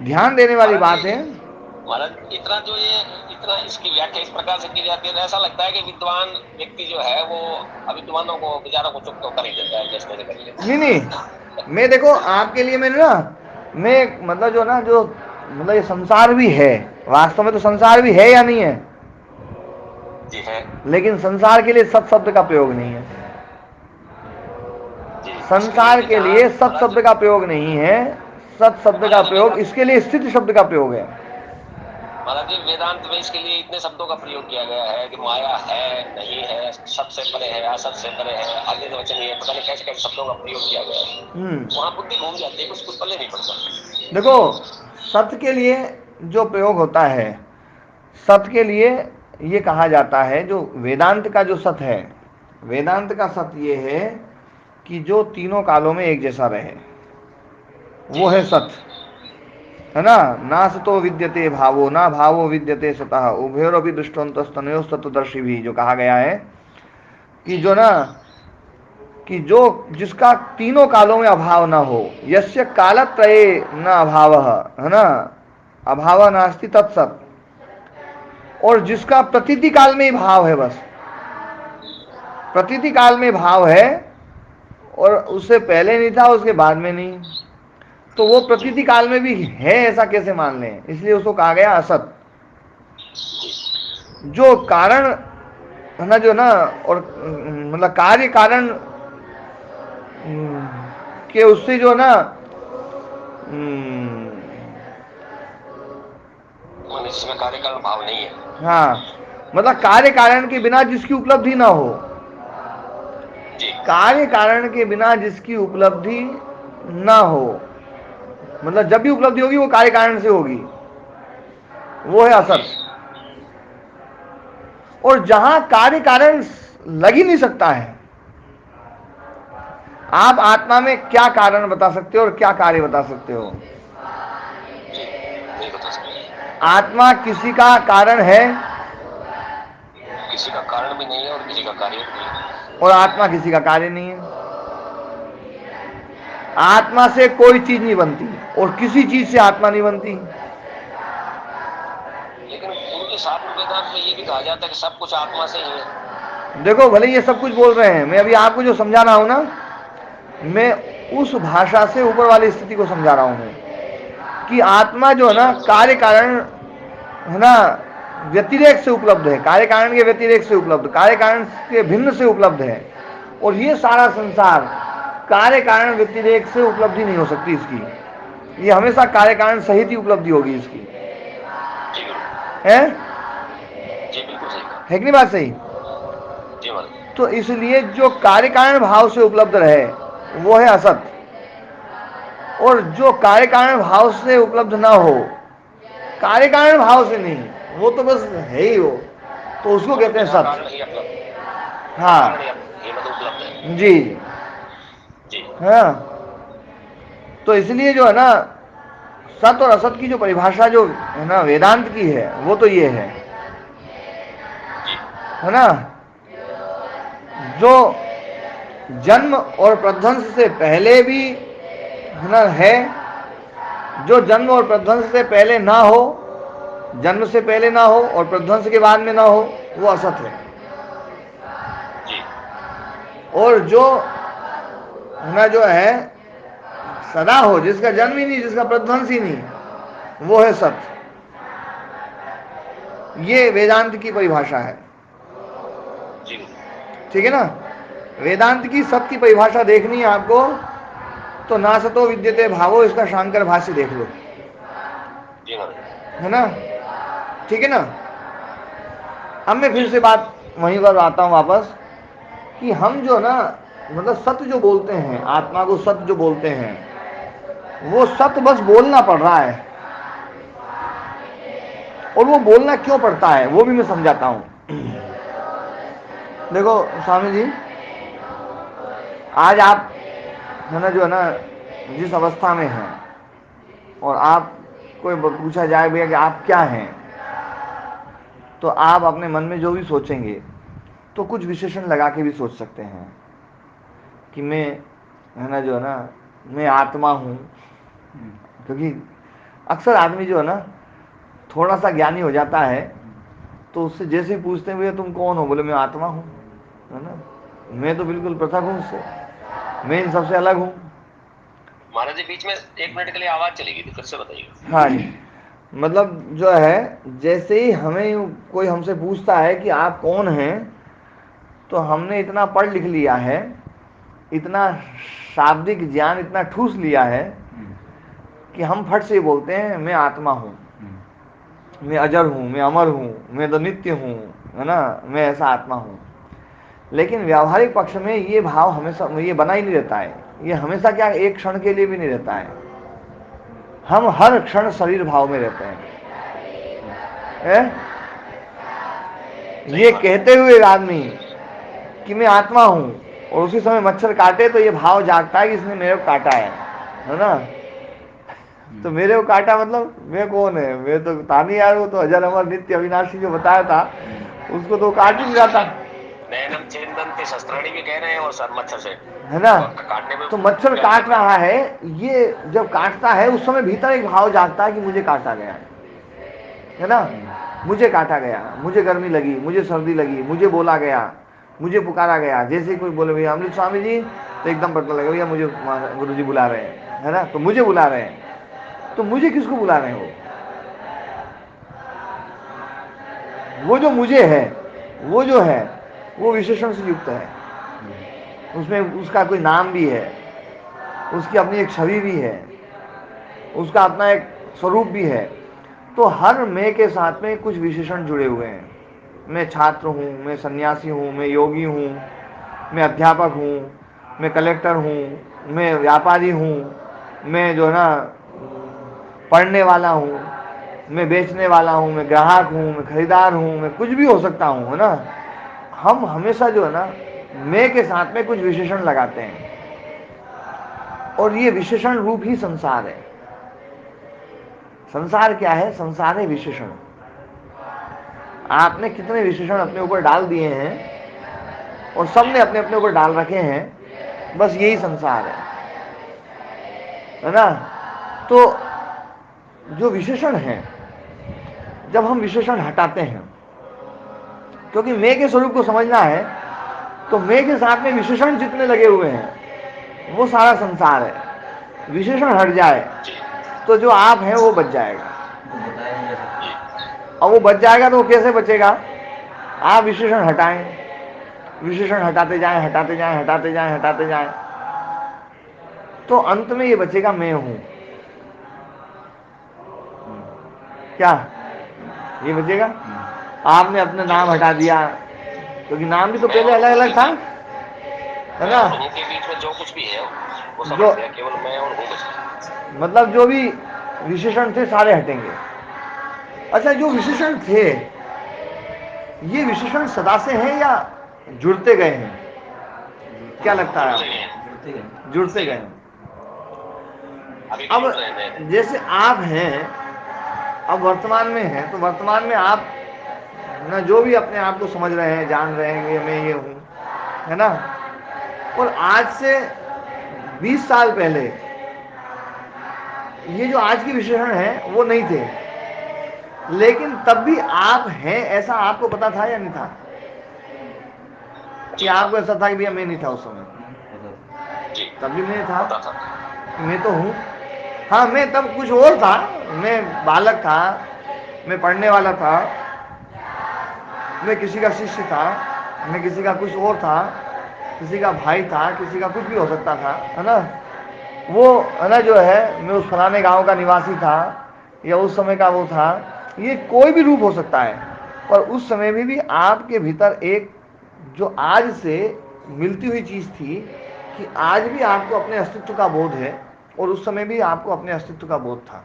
Speaker 2: ध्यान देने वाली बात है
Speaker 1: महाराज, इतना इसकी व्याख्या इस प्रकार से की जाती है, ऐसा लगता है कि विद्वान व्यक्ति जो है वो अविद्वानों को, विचारों को चुप तो कर ही देता है, जैसे कर ही देता है।
Speaker 2: नहीं, मैं देखो आपके लिए मैंने ना, मैं मतलब जो ना, जो मतलब ये संसार भी है, वास्तव में तो संसार भी है या नहीं है?
Speaker 1: जी है।
Speaker 2: लेकिन संसार के लिए सत शब्द का प्रयोग नहीं है। संसार के लिए सत शब्द का प्रयोग नहीं है। सत शब्द का प्रयोग इसके लिए स्थिति शब्द का प्रयोग है।
Speaker 1: महाराज जी, वेदांत में इसके लिए इतने शब्दों का प्रयोग किया गया है कि माया है, नहीं है, सत से परे है, असत से परे है, आगे के वचन ये पता नहीं कैसे कैसे शब्दों का प्रयोग किया गया है। वहां बुद्धि घूम जाती है, कुछ पल्ले नहीं पड़ता।
Speaker 2: देखो, सत्य के लिए जो प्रयोग होता है, सत्य के लिए ये कहा जाता है, जो वेदांत का जो सत्य है, वेदांत का सत्य ये है कि जो तीनों कालों में एक जैसा रहे, वो है सत्य, है ना। नासतो विद्यते भावो, ना भावो विद्यते सतः, उभयोरपि दृष्टोन्तस्तनयोः तत्त्वदर्शी भी जो कहा गया है कि जो ना, कि जो जिसका तीनों कालों में अभाव ना हो, यस्य कालत्रये न अभावः, है ना, अभाव नास्ति तत्सत्, और जिसका प्रतीति काल में ही भाव है, बस प्रतीति काल में भाव है और उससे पहले नहीं था, उसके बाद में नहीं, तो वो प्रतीति काल में भी है, ऐसा कैसे मान लें? इसलिए उसको कहा गया असत। जो कारण है ना, जो ना, और मतलब कार्य कारण के उससे जो ना,
Speaker 1: इसमें कार्य कारण भाव नहीं है।
Speaker 2: हाँ, मतलब कार्य कारण के बिना जिसकी उपलब्धि ना हो, कार्य कारण के बिना जिसकी उपलब्धि ना हो, मतलब जब भी उपलब्धि होगी वो कार्य कारण से होगी, वो है असत। और जहां कार्य कारण लग ही नहीं सकता है, आप आत्मा में क्या कारण बता सकते हो और क्या कार्य बता सकते हो?
Speaker 1: नहीं बता सकते।
Speaker 2: आत्मा किसी का कारण है,
Speaker 1: किसी का कारण भी नहीं है और किसी का कार्य भी नहीं है,
Speaker 2: और आत्मा किसी का कार्य नहीं है। आत्मा से कोई चीज नहीं बनती और किसी चीज से आत्मा नहीं बनती।
Speaker 1: लेकिन उनके शास्त्र वेदांत में ये भी कहा जाता है कि सब कुछ आत्मा से ही है।
Speaker 2: देखो भले ये सब कुछ बोल रहे हैं, मैं अभी आपको जो समझा रहा हूं ना, मैं उस भाषा से ऊपर वाली स्थिति को समझा रहा हूं कि आत्मा जो है ना कार्य कारण है ना व्यतिरेक से उपलब्ध है, कार्य कारण के व्यतिरेक से उपलब्ध, कार्य कारण के भिन्न से उपलब्ध है। और ये सारा संसार कार्य कारण व्यतिरेक से उपलब्धि नहीं हो सकती इसकी, ये हमेशा कार्य कारण सहित ही उपलब्धि होगी इसकी।
Speaker 1: जी बिल्कुल।
Speaker 2: है
Speaker 1: जी बिल्कुल सही कहा।
Speaker 2: है कि नहीं बात सही?
Speaker 1: जी महाराज।
Speaker 2: तो इसलिए जो कार्य कारण भाव से उपलब्ध रहे वो है असत, और जो कार्य कारण भाव से उपलब्ध ना हो, कार्य कारण भाव से नहीं, वो तो बस है ही वो, तो उसको कहते हैं सत।
Speaker 1: कारण ही उपलब्ध।
Speaker 2: हाँ
Speaker 1: कारण ही मतलब उपलब्ध है।
Speaker 2: जी
Speaker 1: जी
Speaker 2: हाँ। तो इसलिए जो है ना सत और असत की जो परिभाषा जो है ना वेदांत की है वो तो ये है
Speaker 1: जी
Speaker 2: ना, जो जन्म और प्रध्वंस से पहले भी है ना है, जो जन्म और प्रध्वंस से पहले ना हो, जन्म से पहले ना हो और प्रध्वंस के बाद में ना हो, वो असत है।
Speaker 1: जी
Speaker 2: और जो है ना जो है सदा हो, जिसका जन्म ही नहीं, जिसका प्रध्वंस ही नहीं, वो है सत। ये वेदांत की परिभाषा है।
Speaker 1: जी
Speaker 2: ठीक है ना? वेदांत की सत की परिभाषा देखनी है आपको तो ना सतो विद्यते भावो, इसका शांकर भाष्य देख लो।
Speaker 1: जी महाराज।
Speaker 2: है ना? ठीक है ना? अब मैं फिर से बात वहीं पर आता हूं वापस कि हम जो ना मतलब सत्य जो बोलते हैं, आत्मा को सत्य जो बोलते हैं, वो सत्य बस बोलना पड़ रहा है। और वो बोलना क्यों पड़ता है वो भी मैं समझाता हूं। देखो स्वामी जी, आज आप जो है ना जिस अवस्था में हैं, और आप कोई पूछा जाए भैया कि आप क्या हैं, तो आप अपने मन में जो भी सोचेंगे तो कुछ विशेषण लगा के भी सोच सकते हैं कि मैं है ना जो है ना मैं आत्मा हूँ। क्योंकि अक्सर आदमी जो है ना थोड़ा सा ज्ञानी हो जाता है तो उससे जैसे ही पूछते हैं भैया तुम कौन हो, बोले मैं आत्मा हूँ, है ना, मैं तो बिल्कुल पृथक हूँ उससे, मैं इन सबसे अलग हूँ।
Speaker 1: महाराज जी बीच में 1 मिनट के लिए आवाज चलेगी थी, फिर से बताइए।
Speaker 2: हाँ जी, मतलब जो है जैसे ही हमें कोई हमसे पूछता है कि आप कौन हैं, तो हमने इतना पढ़ लिख लिया है, इतना शाब्दिक ज्ञान इतना ठूस लिया है कि हम फट से बोलते हैं मैं आत्मा हूँ, मैं अजर हूँ, मैं अमर हूँ, मैं तो नित्य हूँ, है ना, मैं ऐसा आत्मा हूँ। लेकिन व्यावहारिक पक्ष में ये भाव हमेशा ये बना ही नहीं रहता है, ये हमेशा क्या एक क्षण के लिए भी नहीं रहता है। हम हर क्षण शरीर भाव में रहते हैं। ये कहते हुए आदमी कि मैं आत्मा हूं और उसी समय मच्छर काटे तो ये भाव जागता है कि इसने मेरे को काटा है ना, तो मेरे को काटा मतलब मैं कौन है, मैं तो था नहीं यार, वो तो अजर अमर नित्य अविनाशी जो बताया था उसको तो काट ही नहीं जाता,
Speaker 1: नैनम छेदन्ति शस्त्राणि भी कह रहे हैं और सर मच्छर से
Speaker 2: है ना।
Speaker 1: काटने में
Speaker 2: तो मच्छर काट रहा है, ये जब काटता है उस समय भीतर एक भाव जागता है कि मुझे काटा गया है ना, मुझे काटा गया, मुझे गर्मी लगी, मुझे सर्दी लगी, मुझे बोला गया, मुझे पुकारा गया। जैसे कोई बोले भैया अमृत स्वामी जी, तो एकदम पता लगे भैया मुझे गुरु जी बुला रहे हैं, है ना, तो मुझे बुला रहे हैं। तो मुझे किसको बुला रहे हैं? वो जो मुझे है, वो जो है वो विशेषण से युक्त है, उसमें उसका कोई नाम भी है, उसकी अपनी एक छवि भी है, उसका अपना एक स्वरूप भी है। तो हर मैं के साथ में कुछ विशेषण जुड़े हुए हैं। मैं छात्र हूँ, मैं सन्यासी हूँ, मैं योगी हूँ, मैं अध्यापक हूँ, मैं कलेक्टर हूँ, मैं व्यापारी हूँ, मैं जो है ना पढ़ने वाला हूँ, मैं बेचने वाला हूँ, मैं ग्राहक हूँ, मैं खरीदार हूँ, मैं कुछ भी हो सकता हूँ, है ना। हम हमेशा जो है ना मैं के साथ में कुछ विशेषण लगाते हैं, और ये विशेषण रूप ही संसार है। संसार क्या है? संसार है विशेषण। आपने कितने विशेषण अपने ऊपर डाल दिए हैं और सबने अपने अपने ऊपर डाल रखे हैं, बस यही संसार है। है ना। तो जो विशेषण है, जब हम विशेषण हटाते हैं, क्योंकि मैं के स्वरूप को समझना है, तो मैं के साथ में विशेषण जितने लगे हुए हैं वो सारा संसार है। विशेषण हट जाए तो जो आप हैं वो बच जाएगा।
Speaker 3: तो बताया नहीं जा सकता।
Speaker 2: और वो बच जाएगा तो वो कैसे बचेगा? आप विशेषण हटाएं, विशेषण हटाते जाएं, हटाते जाएं, हटाते जाएं, हटाते जाएं, तो अंत में ये बचेगा मैं हूं। क्या ये बचेगा? आपने अपना नाम हटा दिया, क्योंकि नाम भी तो पहले अलग अलग था, है ना।
Speaker 1: उनके बीच में जो कुछ भी है वो समझ
Speaker 2: जो
Speaker 1: गया, केवल मैं और हूँ बचा।
Speaker 2: मतलब जो भी विशेषण थे सारे हटेंगे। अच्छा, जो विशेषण थे, ये विशेषण सदा से हैं या जुड़ते गए हैं? क्या लगता है आपको?
Speaker 3: जुड़ते गए।
Speaker 2: जुड़ते गए हैं।
Speaker 1: अभी भी
Speaker 2: अब
Speaker 1: जुड़ रहे हैं।
Speaker 2: जैसे आप हैं, अब वर्तमान में हैं, तो वर्तमान में आप ना जो भी अपने आप को समझ रहे हैं, जान रहे हैं कि मैं ये हूं, है ना। और आज से 20 साल पहले ये जो आज के विशेषण हैं वो नहीं थे, लेकिन तब भी आप हैं ऐसा आपको पता था या नहीं था? कि आपको ऐसा था कि भैया मैं नहीं था उस समय?
Speaker 1: जी,
Speaker 2: तब भी मैं था,
Speaker 1: पता था।
Speaker 2: मैं तो हूँ। हाँ, मैं तब कुछ और था, मैं बालक था, मैं पढ़ने वाला था, मैं किसी का शिष्य था, मैं किसी का कुछ और था, किसी का भाई था, किसी का कुछ भी हो सकता था, है ना। वो है ना जो है, मैं उस फलाने गांव का निवासी था, या उस समय का वो था, ये कोई भी रूप हो सकता है। पर उस समय में भी आपके भीतर एक जो आज से मिलती हुई चीज थी कि आज भी आपको अपने अस्तित्व का बोध है, और उस समय भी आपको अपने अस्तित्व का बोध था।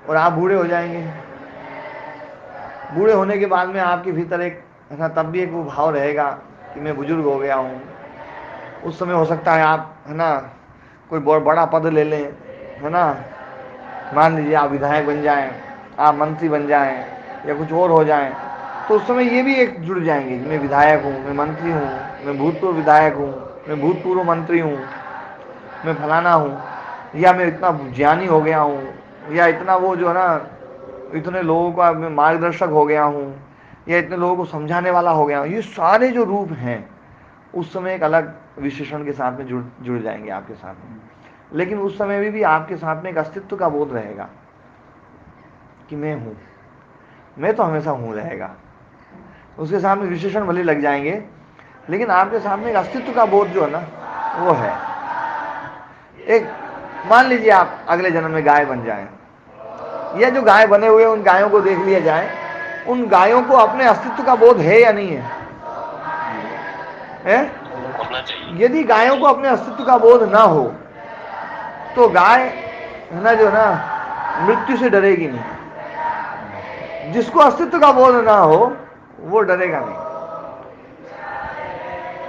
Speaker 2: और आप बूढ़े हो जाएंगे, बूढ़े होने के बाद में आपके भीतर एक है ना, तब भी एक वो भाव रहेगा कि मैं बुजुर्ग हो गया हूँ। उस समय हो सकता है आप है ना कोई बहुत बड़ा पद ले लें, है ना। मान लीजिए आप विधायक बन जाएं, आप मंत्री बन जाएं, या कुछ और हो जाएं, तो उस समय ये भी एक जुड़ जाएंगे कि मैं विधायक हूँ, मैं मंत्री हूँ, मैं भूतपूर्व विधायक हूँ, मैं भूतपूर्व मंत्री हूँ, मैं फलाना हूँ, या मैं इतना ज्ञानी हो गया हूँ, या इतना वो जो है ना इतने लोगों का मैं मार्गदर्शक हो गया हूँ, या इतने लोगों को समझाने वाला हो गया हूँ। ये सारे जो रूप हैं उस समय एक अलग विशेषण के साथ में जुड़ जाएंगे आपके साथ में। लेकिन उस समय भी आपके साथ में एक अस्तित्व का बोध रहेगा कि मैं हूँ, मैं तो हमेशा हूँ रहेगा। उसके सामने विशेषण भले लग जाएंगे, लेकिन आपके सामने एक अस्तित्व का बोध जो है ना वो है। एक मान लीजिए आप अगले जन्म में गाय बन जाएं, या जो गाय बने हुए उन गायों को देख लिया जाए, उन गायों को अपने अस्तित्व का बोध है या नहीं है? यदि गायों को अपने अस्तित्व का बोध ना हो तो गाय है ना जो ना मृत्यु से डरेगी नहीं। जिसको अस्तित्व का बोध ना हो वो डरेगा नहीं।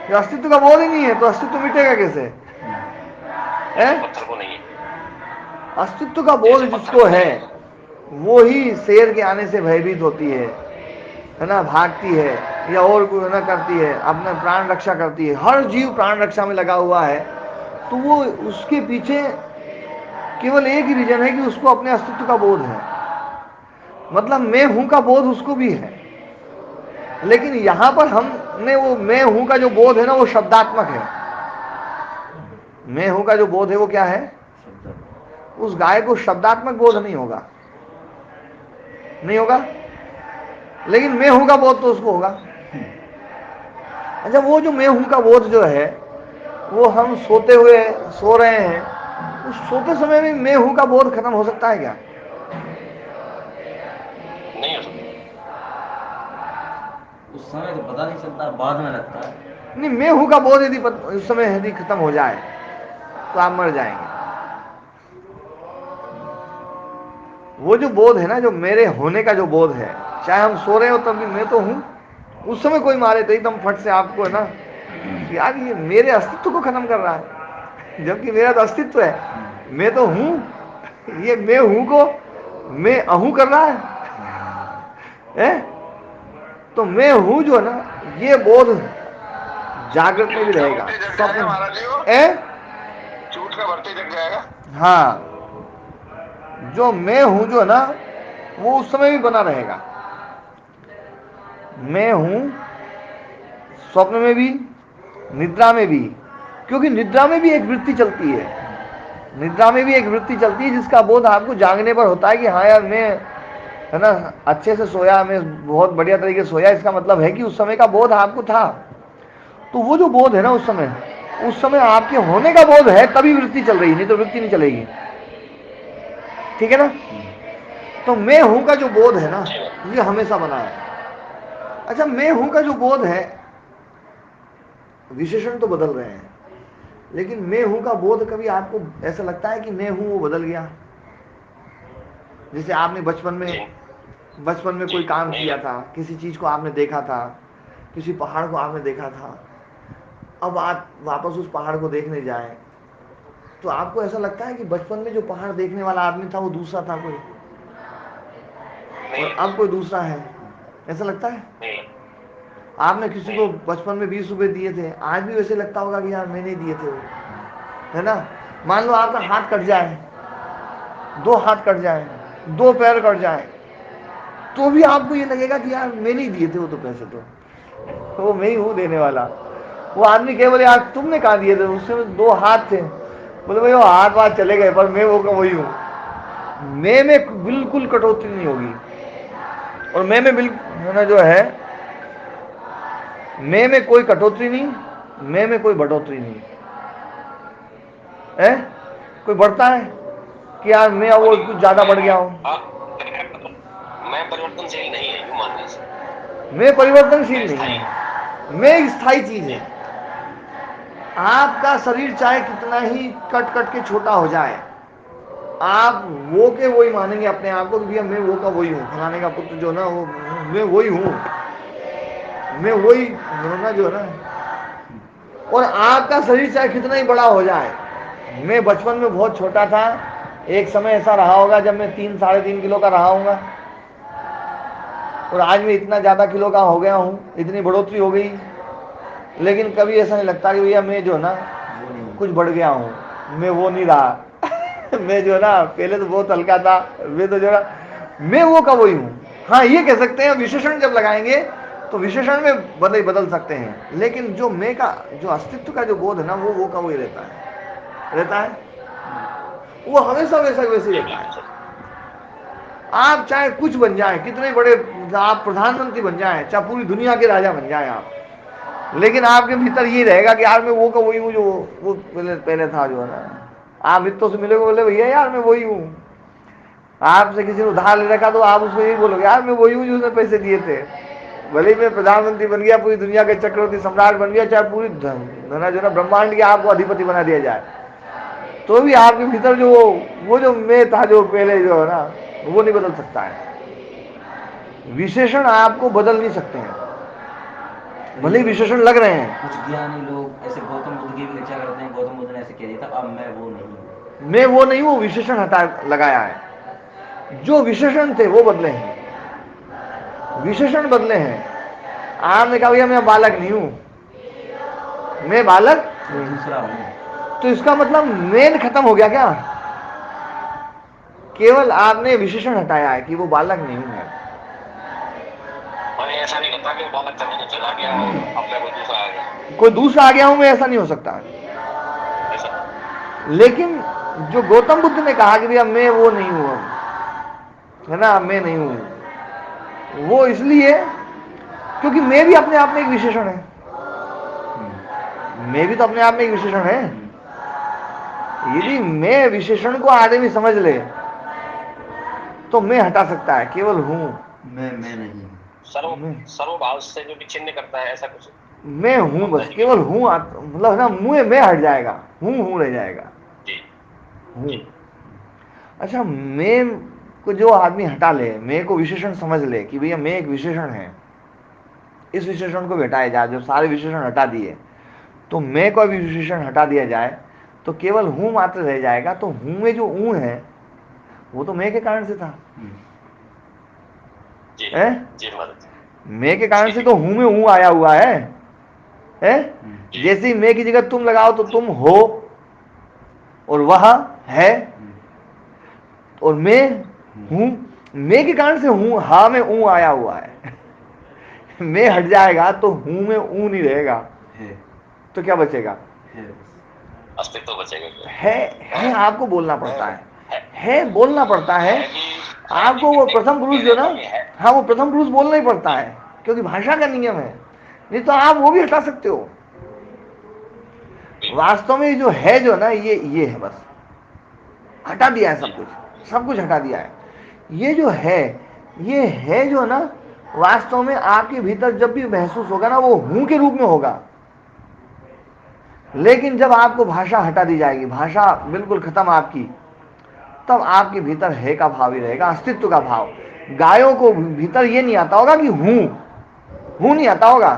Speaker 2: जो अस्तित्व का बोध ही नहीं है तो अस्तित्व मिटेगा कैसे? अस्तित्व का बोध जिसको है वो ही शेर के आने से भयभीत होती है ना, भागती है, या और कोई ना करती है, अपना प्राण रक्षा करती है। हर जीव प्राण रक्षा में लगा हुआ है, तो वो उसके पीछे केवल एक ही रीजन है कि उसको अपने अस्तित्व का बोध है, मतलब मैं हूं का बोध उसको भी है। लेकिन यहां पर हमने वो मैं हूं का जो बोध है ना वो शब्दात्मक है। मैं हूं का जो बोध है वो क्या है? उस गाय को शब्दात्मक बोध नहीं होगा, नहीं होगा, लेकिन मैं हूं का बोध तो उसको होगा। अच्छा, वो जो मैं हूं का बोध जो है वो हम सोते हुए सो रहे हैं, उस सोते समय में मैं हूं का बोध खत्म हो सकता है क्या?
Speaker 1: नहीं हो सकता।
Speaker 3: उस समय तो पता नहीं चलता, बाद में लगता है।
Speaker 2: नहीं, मैं हूं का बोध यदि उस समय यदि खत्म हो जाए तो आप मर जाएंगे। वो जो बोध है ना, जो मेरे होने का जो बोध है, चाहे हम सो रहे हो तब भी मैं तो हूं। उस समय कोई मारे तो एकदम फट से आपको है ना कि यार ये मेरे अस्तित्व को खत्म कर रहा है, जबकि मेरा तो अस्तित्व है, मैं तो हूं। ये मैं हूं को मैं अहूं कर रहा है? तो मैं हूं जो है ना ये बोध जागृत में भी रहेगा, स्वप्न।
Speaker 1: झूठ मटका भरते ही जग जाएगा।
Speaker 2: हाँ, जो मैं हूं जो है ना, वो उस समय भी बना रहेगा। मैं हूं स्वप्न में भी, निद्रा में भी, क्योंकि निद्रा में भी एक वृत्ति चलती है। निद्रा में भी एक वृत्ति चलती है जिसका बोध आपको जागने पर होता है कि हाँ यार मैं, है ना, अच्छे से सोया, मैं बहुत बढ़िया तरीके से सोया। इसका मतलब है कि उस समय का बोध आपको था। तो वो जो बोध है ना उस समय आपके होने का बोध है, तभी वृत्ति चल रही, नहीं तो वृत्ति नहीं चलेगी। ठीक है ना? तो मैं हूं का जो बोध है ना, ये हमेशा बना है। अच्छा, मैं हूं का जो बोध है, विशेषण तो बदल रहे हैं, लेकिन मैं हूं का बोध कभी आपको ऐसा लगता है कि मैं हूं वो बदल गया? जैसे आपने बचपन में कोई काम किया था, किसी चीज को आपने देखा था, किसी पहाड़ को आपने देखा था, अब आप वापस उस पहाड़ को देखने जाए तो आपको ऐसा लगता है कि बचपन में जो पहाड़ देखने वाला आदमी था वो दूसरा था कोई, और अब कोई दूसरा है? ऐसा लगता है? आपने किसी को बचपन में 20 रुपए दिए थे, आज भी वैसे लगता होगा कि यार मैंने दिए थे वो, है ना? मान लो आपका हाथ कट जाए, 2 हाथ कट जाए, 2 पैर कट जाए, तो भी आपको ये लगेगा कि यार मैंने ही दिए थे वो तो पैसे, तो वो मैं ही हूँ देने वाला। वो आदमी केवल यार तुमने कहा दिए थे, उससे 2 हाथ थे, बोले भाई वो हाथ बात चले गए, पर मैं वो का वही हूँ। मैं में बिल्कुल कटौती नहीं होगी, और मैं में बिल्कुल जो है, मैं में कोई कटौती नहीं, मैं में कोई बढ़ोतरी नहीं है। कोई बढ़ता है कि यार मैं वो कुछ ज्यादा बढ़ गया हूं?
Speaker 1: मैं परिवर्तनशील नहीं है, यूं मानने से।
Speaker 2: मैं परिवर्तनशील नहीं है, मैं एक स्थायी चीज है। आपका शरीर चाहे कितना ही कट कट के छोटा हो जाए, आप वो के वही मानेंगे अपने आप को कि भैया मैं वो का वही हूँ, फलाने का पुत्र जो ना वो, मैं वही हूँ, मैं वही ना जो है ना। और आपका शरीर चाहे कितना ही बड़ा हो जाए, मैं बचपन में बहुत छोटा था, एक समय ऐसा रहा होगा जब मैं 3-3.5 किलो का रहा हूँगा, और आज मैं इतना ज्यादा किलो का हो गया हूँ, इतनी बढ़ोतरी हो गई, लेकिन कभी ऐसा नहीं लगता कि भैया मैं जो है ना कुछ बढ़ गया हूँ, मैं वो नहीं रहा। मैं जो है ना पहले तो बहुत हल्का था, मैं तो जो है मैं वो का वही हूँ। हाँ, ये कह सकते हैं विशेषण जब लगाएंगे तो विशेषण में बदल सकते हैं, लेकिन जो मैं का जो अस्तित्व का जो बोध है ना, वो का वही रहता है, वो हमेशा वैसा वैसे रहता है। आप चाहे कुछ बन जाए, कितने बड़े आप प्रधानमंत्री बन जाए, चाहे पूरी दुनिया के राजा बन जाए आप, लेकिन आपके भीतर ये रहेगा कि यार मैं वो का वही हूँ जो वो पहले था जो है ना। आप मित्रों से मिलोगे, बोले भैया यार मैं वही हूँ। आपसे किसी ने उधार ले रखा तो आप उसको यही बोलोगे यार मैं वही हूँ जो उसने पैसे दिए थे। भले मैं प्रधानमंत्री बन गया, पूरी दुनिया के चक्रवर्ती सम्राट बन गया, चाहे पूरी जो ना ब्रह्मांड के आपको अधिपति बना दिया जाए, तो भी आपके भीतर जो वो जो मैं था जो पहले जो है ना, वो नहीं बदल सकता है। विशेषण आपको बदल नहीं सकते हैं, भले ही विशेषण लग रहे हैं।
Speaker 3: कुछ ज्ञानी लोग ऐसे गौतम बुद्ध की भी रक्षा करते हैं, गौतम बुद्ध ने ऐसे कह दिया था अब मैं वो नहीं हूँ,
Speaker 2: मैं वो नहीं हूँ, विशेषण हटा लगाया है। जो विशेषण थे वो बदले हैं, विशेषण बदले हैं। आपने कहा भैया मैं बालक नहीं हूं, मैं बालक
Speaker 3: दूसरा हूँ,
Speaker 2: तो इसका मतलब मैं खत्म हो गया क्या? केवल आपने विशेषण हटाया है कि वो बालक नहीं है।
Speaker 1: ऐसा नहीं होता कि बालक चला गया, अब मैं कोई दूसरा आ गया,
Speaker 2: कोई दूसरा आ गया हूं मैं, ऐसा नहीं हो सकता। लेकिन जो गौतम बुद्ध ने कहा कि भैया मैं वो नहीं हूं, है ना, मैं नहीं हूं, वो इसलिए क्योंकि मैं भी अपने आप में एक विशेषण है। मैं भी तो अपने आप में एक विशेषण है। यदि मैं विशेषण को आदमी समझ ले तो मैं हटा सकता है, केवल हूं
Speaker 3: मैं नहीं हूँ,
Speaker 1: सर्वभाव से जो विच्छिन्न करता है, ऐसा कुछ
Speaker 2: मैं हूं, बस केवल हूं, मतलब ना मुंह में हट जाएगा, हूं रह जाएगा, हूं। अच्छा, मैं को जो आदमी हटा ले, मैं को विशेषण समझ ले कि भैया मैं एक विशेषण है, इस विशेषण को भी हटाया जाए, जब सारे विशेषण हटा दिए तो मैं को भी विशेषण हटा दिया जाए तो केवल हूं मात्र रह जाएगा। तो हूं में जो ऊ है वो तो मैं के कारण से था, मैं के कारण से तो हूं में ऊ आया हुआ है? जैसे ही मैं की जगह तुम लगाओ तो तुम हो, और वह है, और मैं हूं। मैं के कारण से हूं, हा में ऊ आया हुआ है। मैं हट जाएगा तो हूं में ऊ नहीं रहेगा, तो क्या बचेगा?
Speaker 1: अस्तित्व बचेगा।
Speaker 2: है आपको बोलना पड़ता है बोलना पड़ता है आपको। वो प्रथम पुरुष जो ना, हाँ वो प्रथम पुरुष बोलना ही पड़ता है, क्योंकि भाषा का नियम है, नहीं तो आप वो भी हटा सकते हो। वास्तव में जो है जो ना, ये है, बस हटा दिया है, सब कुछ हटा दिया है। ये जो है, ये है जो ना, वास्तव में आपके भीतर जब भी महसूस होगा ना, वो हूं के रूप में होगा। लेकिन जब आपको भाषा हटा दी जाएगी, भाषा बिल्कुल खत्म आपकी, तब आपके भीतर है का भाव ही रहेगा, अस्तित्व का भाव। गायों को भीतर ये नहीं आता होगा कि हूं नहीं आता होगा,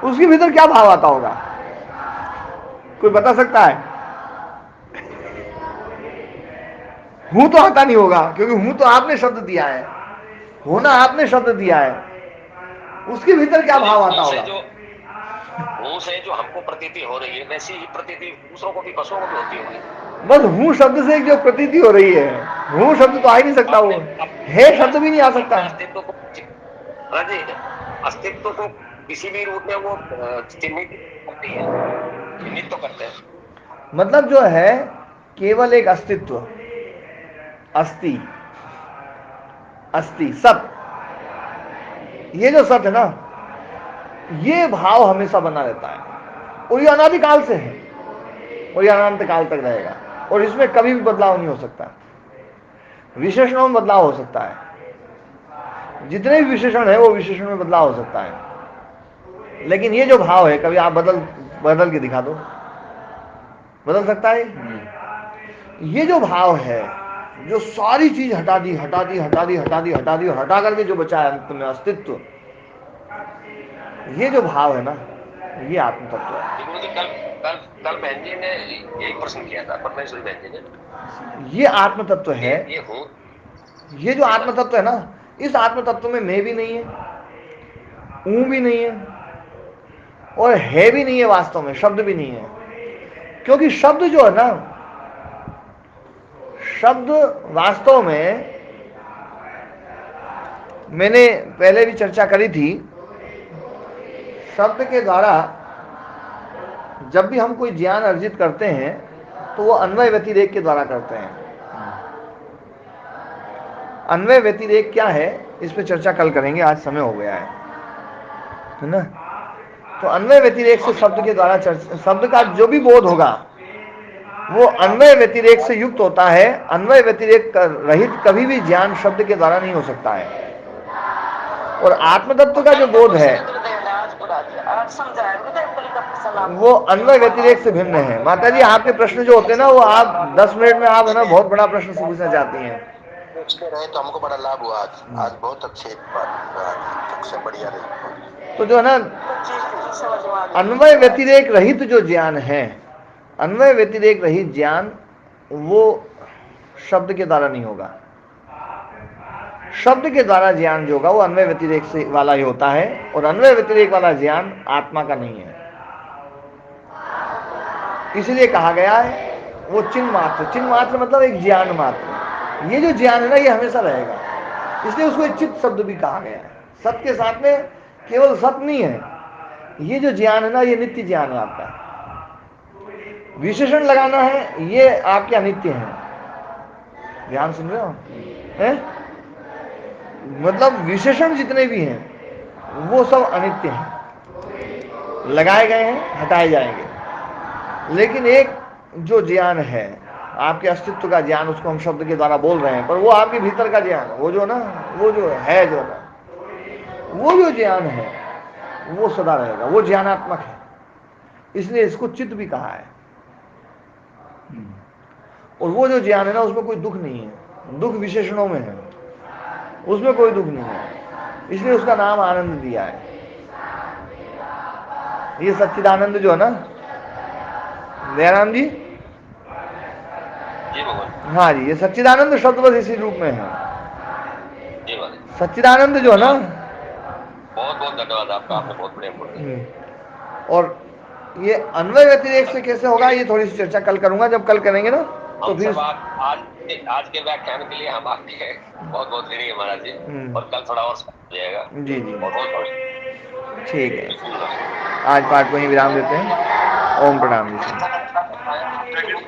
Speaker 2: उसके भीतर क्या भाव आता होगा? कोई बता सकता है? हूं तो आता नहीं होगा, क्योंकि हूं तो आपने शब्द दिया है, होना आपने शब्द दिया है, उसके भीतर क्या भाव आता होगा?
Speaker 1: हूं से जो हमको प्रतीति हो रही है, वैसी ही प्रतीति दूसरों को भी, पशुओं को भी होती होगी।
Speaker 2: बस हूं शब्द से जो प्रतीति हो रही है, हूं शब्द तो आ ही नहीं सकता, वो है शब्द भी नहीं आ सकता।
Speaker 1: अस्तित्व को किसी भी रूप में वो चिन्हित करती है, चिन्हित तो करते हैं।
Speaker 2: मतलब जो है केवल एक अस्तित्व, अस्ति सत, ये जो सत है ना, ये भाव हमेशा बना रहता है, और ये अनादिकाल से है, और ये अनंत काल तक रहेगा, और इसमें कभी भी बदलाव नहीं हो सकता। विशेषणों में बदलाव हो सकता है, जितने भी विशेषण है वो विशेषण में बदलाव हो सकता है, लेकिन ये जो भाव है, कभी आप बदल के दिखा दो, बदल सकता है? ये जो भाव है, जो सारी चीज हटा दी और हटा करके जो बचा है अंत में अस्तित्व, ये जो भाव है ना, ये आत्म तत्व है।
Speaker 1: कल बहन जी ने एक प्रश्न किया था, परमेश्वरी बहन जी ने,
Speaker 2: ये आत्म तत्व है। ये जो आत्म तत्व है ना, इस आत्म तत्व में मैं भी नहीं है, ऊ भी नहीं है, और है भी नहीं है, वास्तव में शब्द भी नहीं है। क्योंकि शब्द जो है ना, शब्द वास्तव में, मैंने पहले भी चर्चा करी थी, शब्द के द्वारा जब भी हम कोई ज्ञान अर्जित करते हैं तो वो अन्वय व्यतिरेक के द्वारा करते हैं। अन्वय व्यतिरेक क्या है, इस पे चर्चा कल करेंगे, आज समय हो गया है ना। तो अन्वय व्यतिरेक से शब्द के द्वारा शब्द का जो भी बोध होगा वो अन्वय व्यतिरेक से युक्त होता है। अन्वय व्यतिरेक रहित कभी भी ज्ञान शब्द के द्वारा नहीं हो सकता है। और आत्मतत्व का जो बोध है वो अन्वय व्यतिरेक से भिन्न है। माता जी, आपके प्रश्न जो होते हैं ना, वो आप 10 मिनट में आप है ना बहुत बड़ा प्रश्न पूछना चाहती हैं।
Speaker 1: पूछते रहे तो हमको बड़ा लाभ हुआ। आज बहुत अच्छी बात, सबसे बढ़िया रही।
Speaker 2: तो जो है ना, अन्वय व्यतिरेक रहित जो ज्ञान है, अन्वय व्यतिरेक रहित ज्ञान वो शब्द के द्वारा नहीं होगा। शब्द के द्वारा ज्ञान जो होगा वो अन्वय व्यतिरेक से वाला ही होता है, और अन्वय व्यतिरेक वाला ज्ञान आत्मा का नहीं है। इसलिए कहा गया है वो चिन्ह मात्र मतलब एक ज्ञान मात्र। ये जो ज्ञान है ना, ये हमेशा रहेगा, इसलिए उसको चित्त शब्द भी कहा गया है। सत के साथ में केवल सत नहीं है, ये जो ज्ञान है ना, ये नित्य ज्ञान है आपका। विशेषण लगाना है, ये आपके अनित्य है। ध्यान सुन रहे हो? मतलब विशेषण जितने भी हैं वो सब अनित्य हैं, लगाए गए हैं, हटाए जाएंगे। लेकिन एक जो ज्ञान है आपके अस्तित्व का ज्ञान, उसको हम शब्द के द्वारा बोल रहे हैं, पर वो आपके भीतर का ज्ञान, वो जो ना, वो जो है, जो ना, वो जो ज्ञान है वो सदा रहेगा, वो ज्ञानात्मक है। इसलिए इसको चित्त भी कहा है। और वो जो ज्ञान है ना, उसमें कोई दुख नहीं है, दुख विशेषणों में है, उसमें कोई दुख नहीं है, इसलिए उसका नाम आनंद दिया है। ये सच्चिदानंद जो है ना, दयाराम जी, हाँ जी, ये सच्चिदानंद शब्द बस इसी रूप में है। सच्चिदानंद जो है ना,
Speaker 1: बहुत बहुत धन्यवाद आपका, आपने बहुत बढ़िया।
Speaker 2: और ये अन्वय व्यतिरेक से कैसे होगा, ये थोड़ी सी चर्चा कल करूंगा, जब कल करेंगे ना तो
Speaker 1: हम
Speaker 2: फिर।
Speaker 1: सब आज के व्याख्यान के लिए हम आपके बहुत बहुत ऋणी है महाराज जी, और कल थोड़ा और हो जाएगा।
Speaker 2: जी जी
Speaker 1: बहुत
Speaker 2: ठीक है, आज पाठ को ही विराम देते हैं। ओम प्रणाम जी।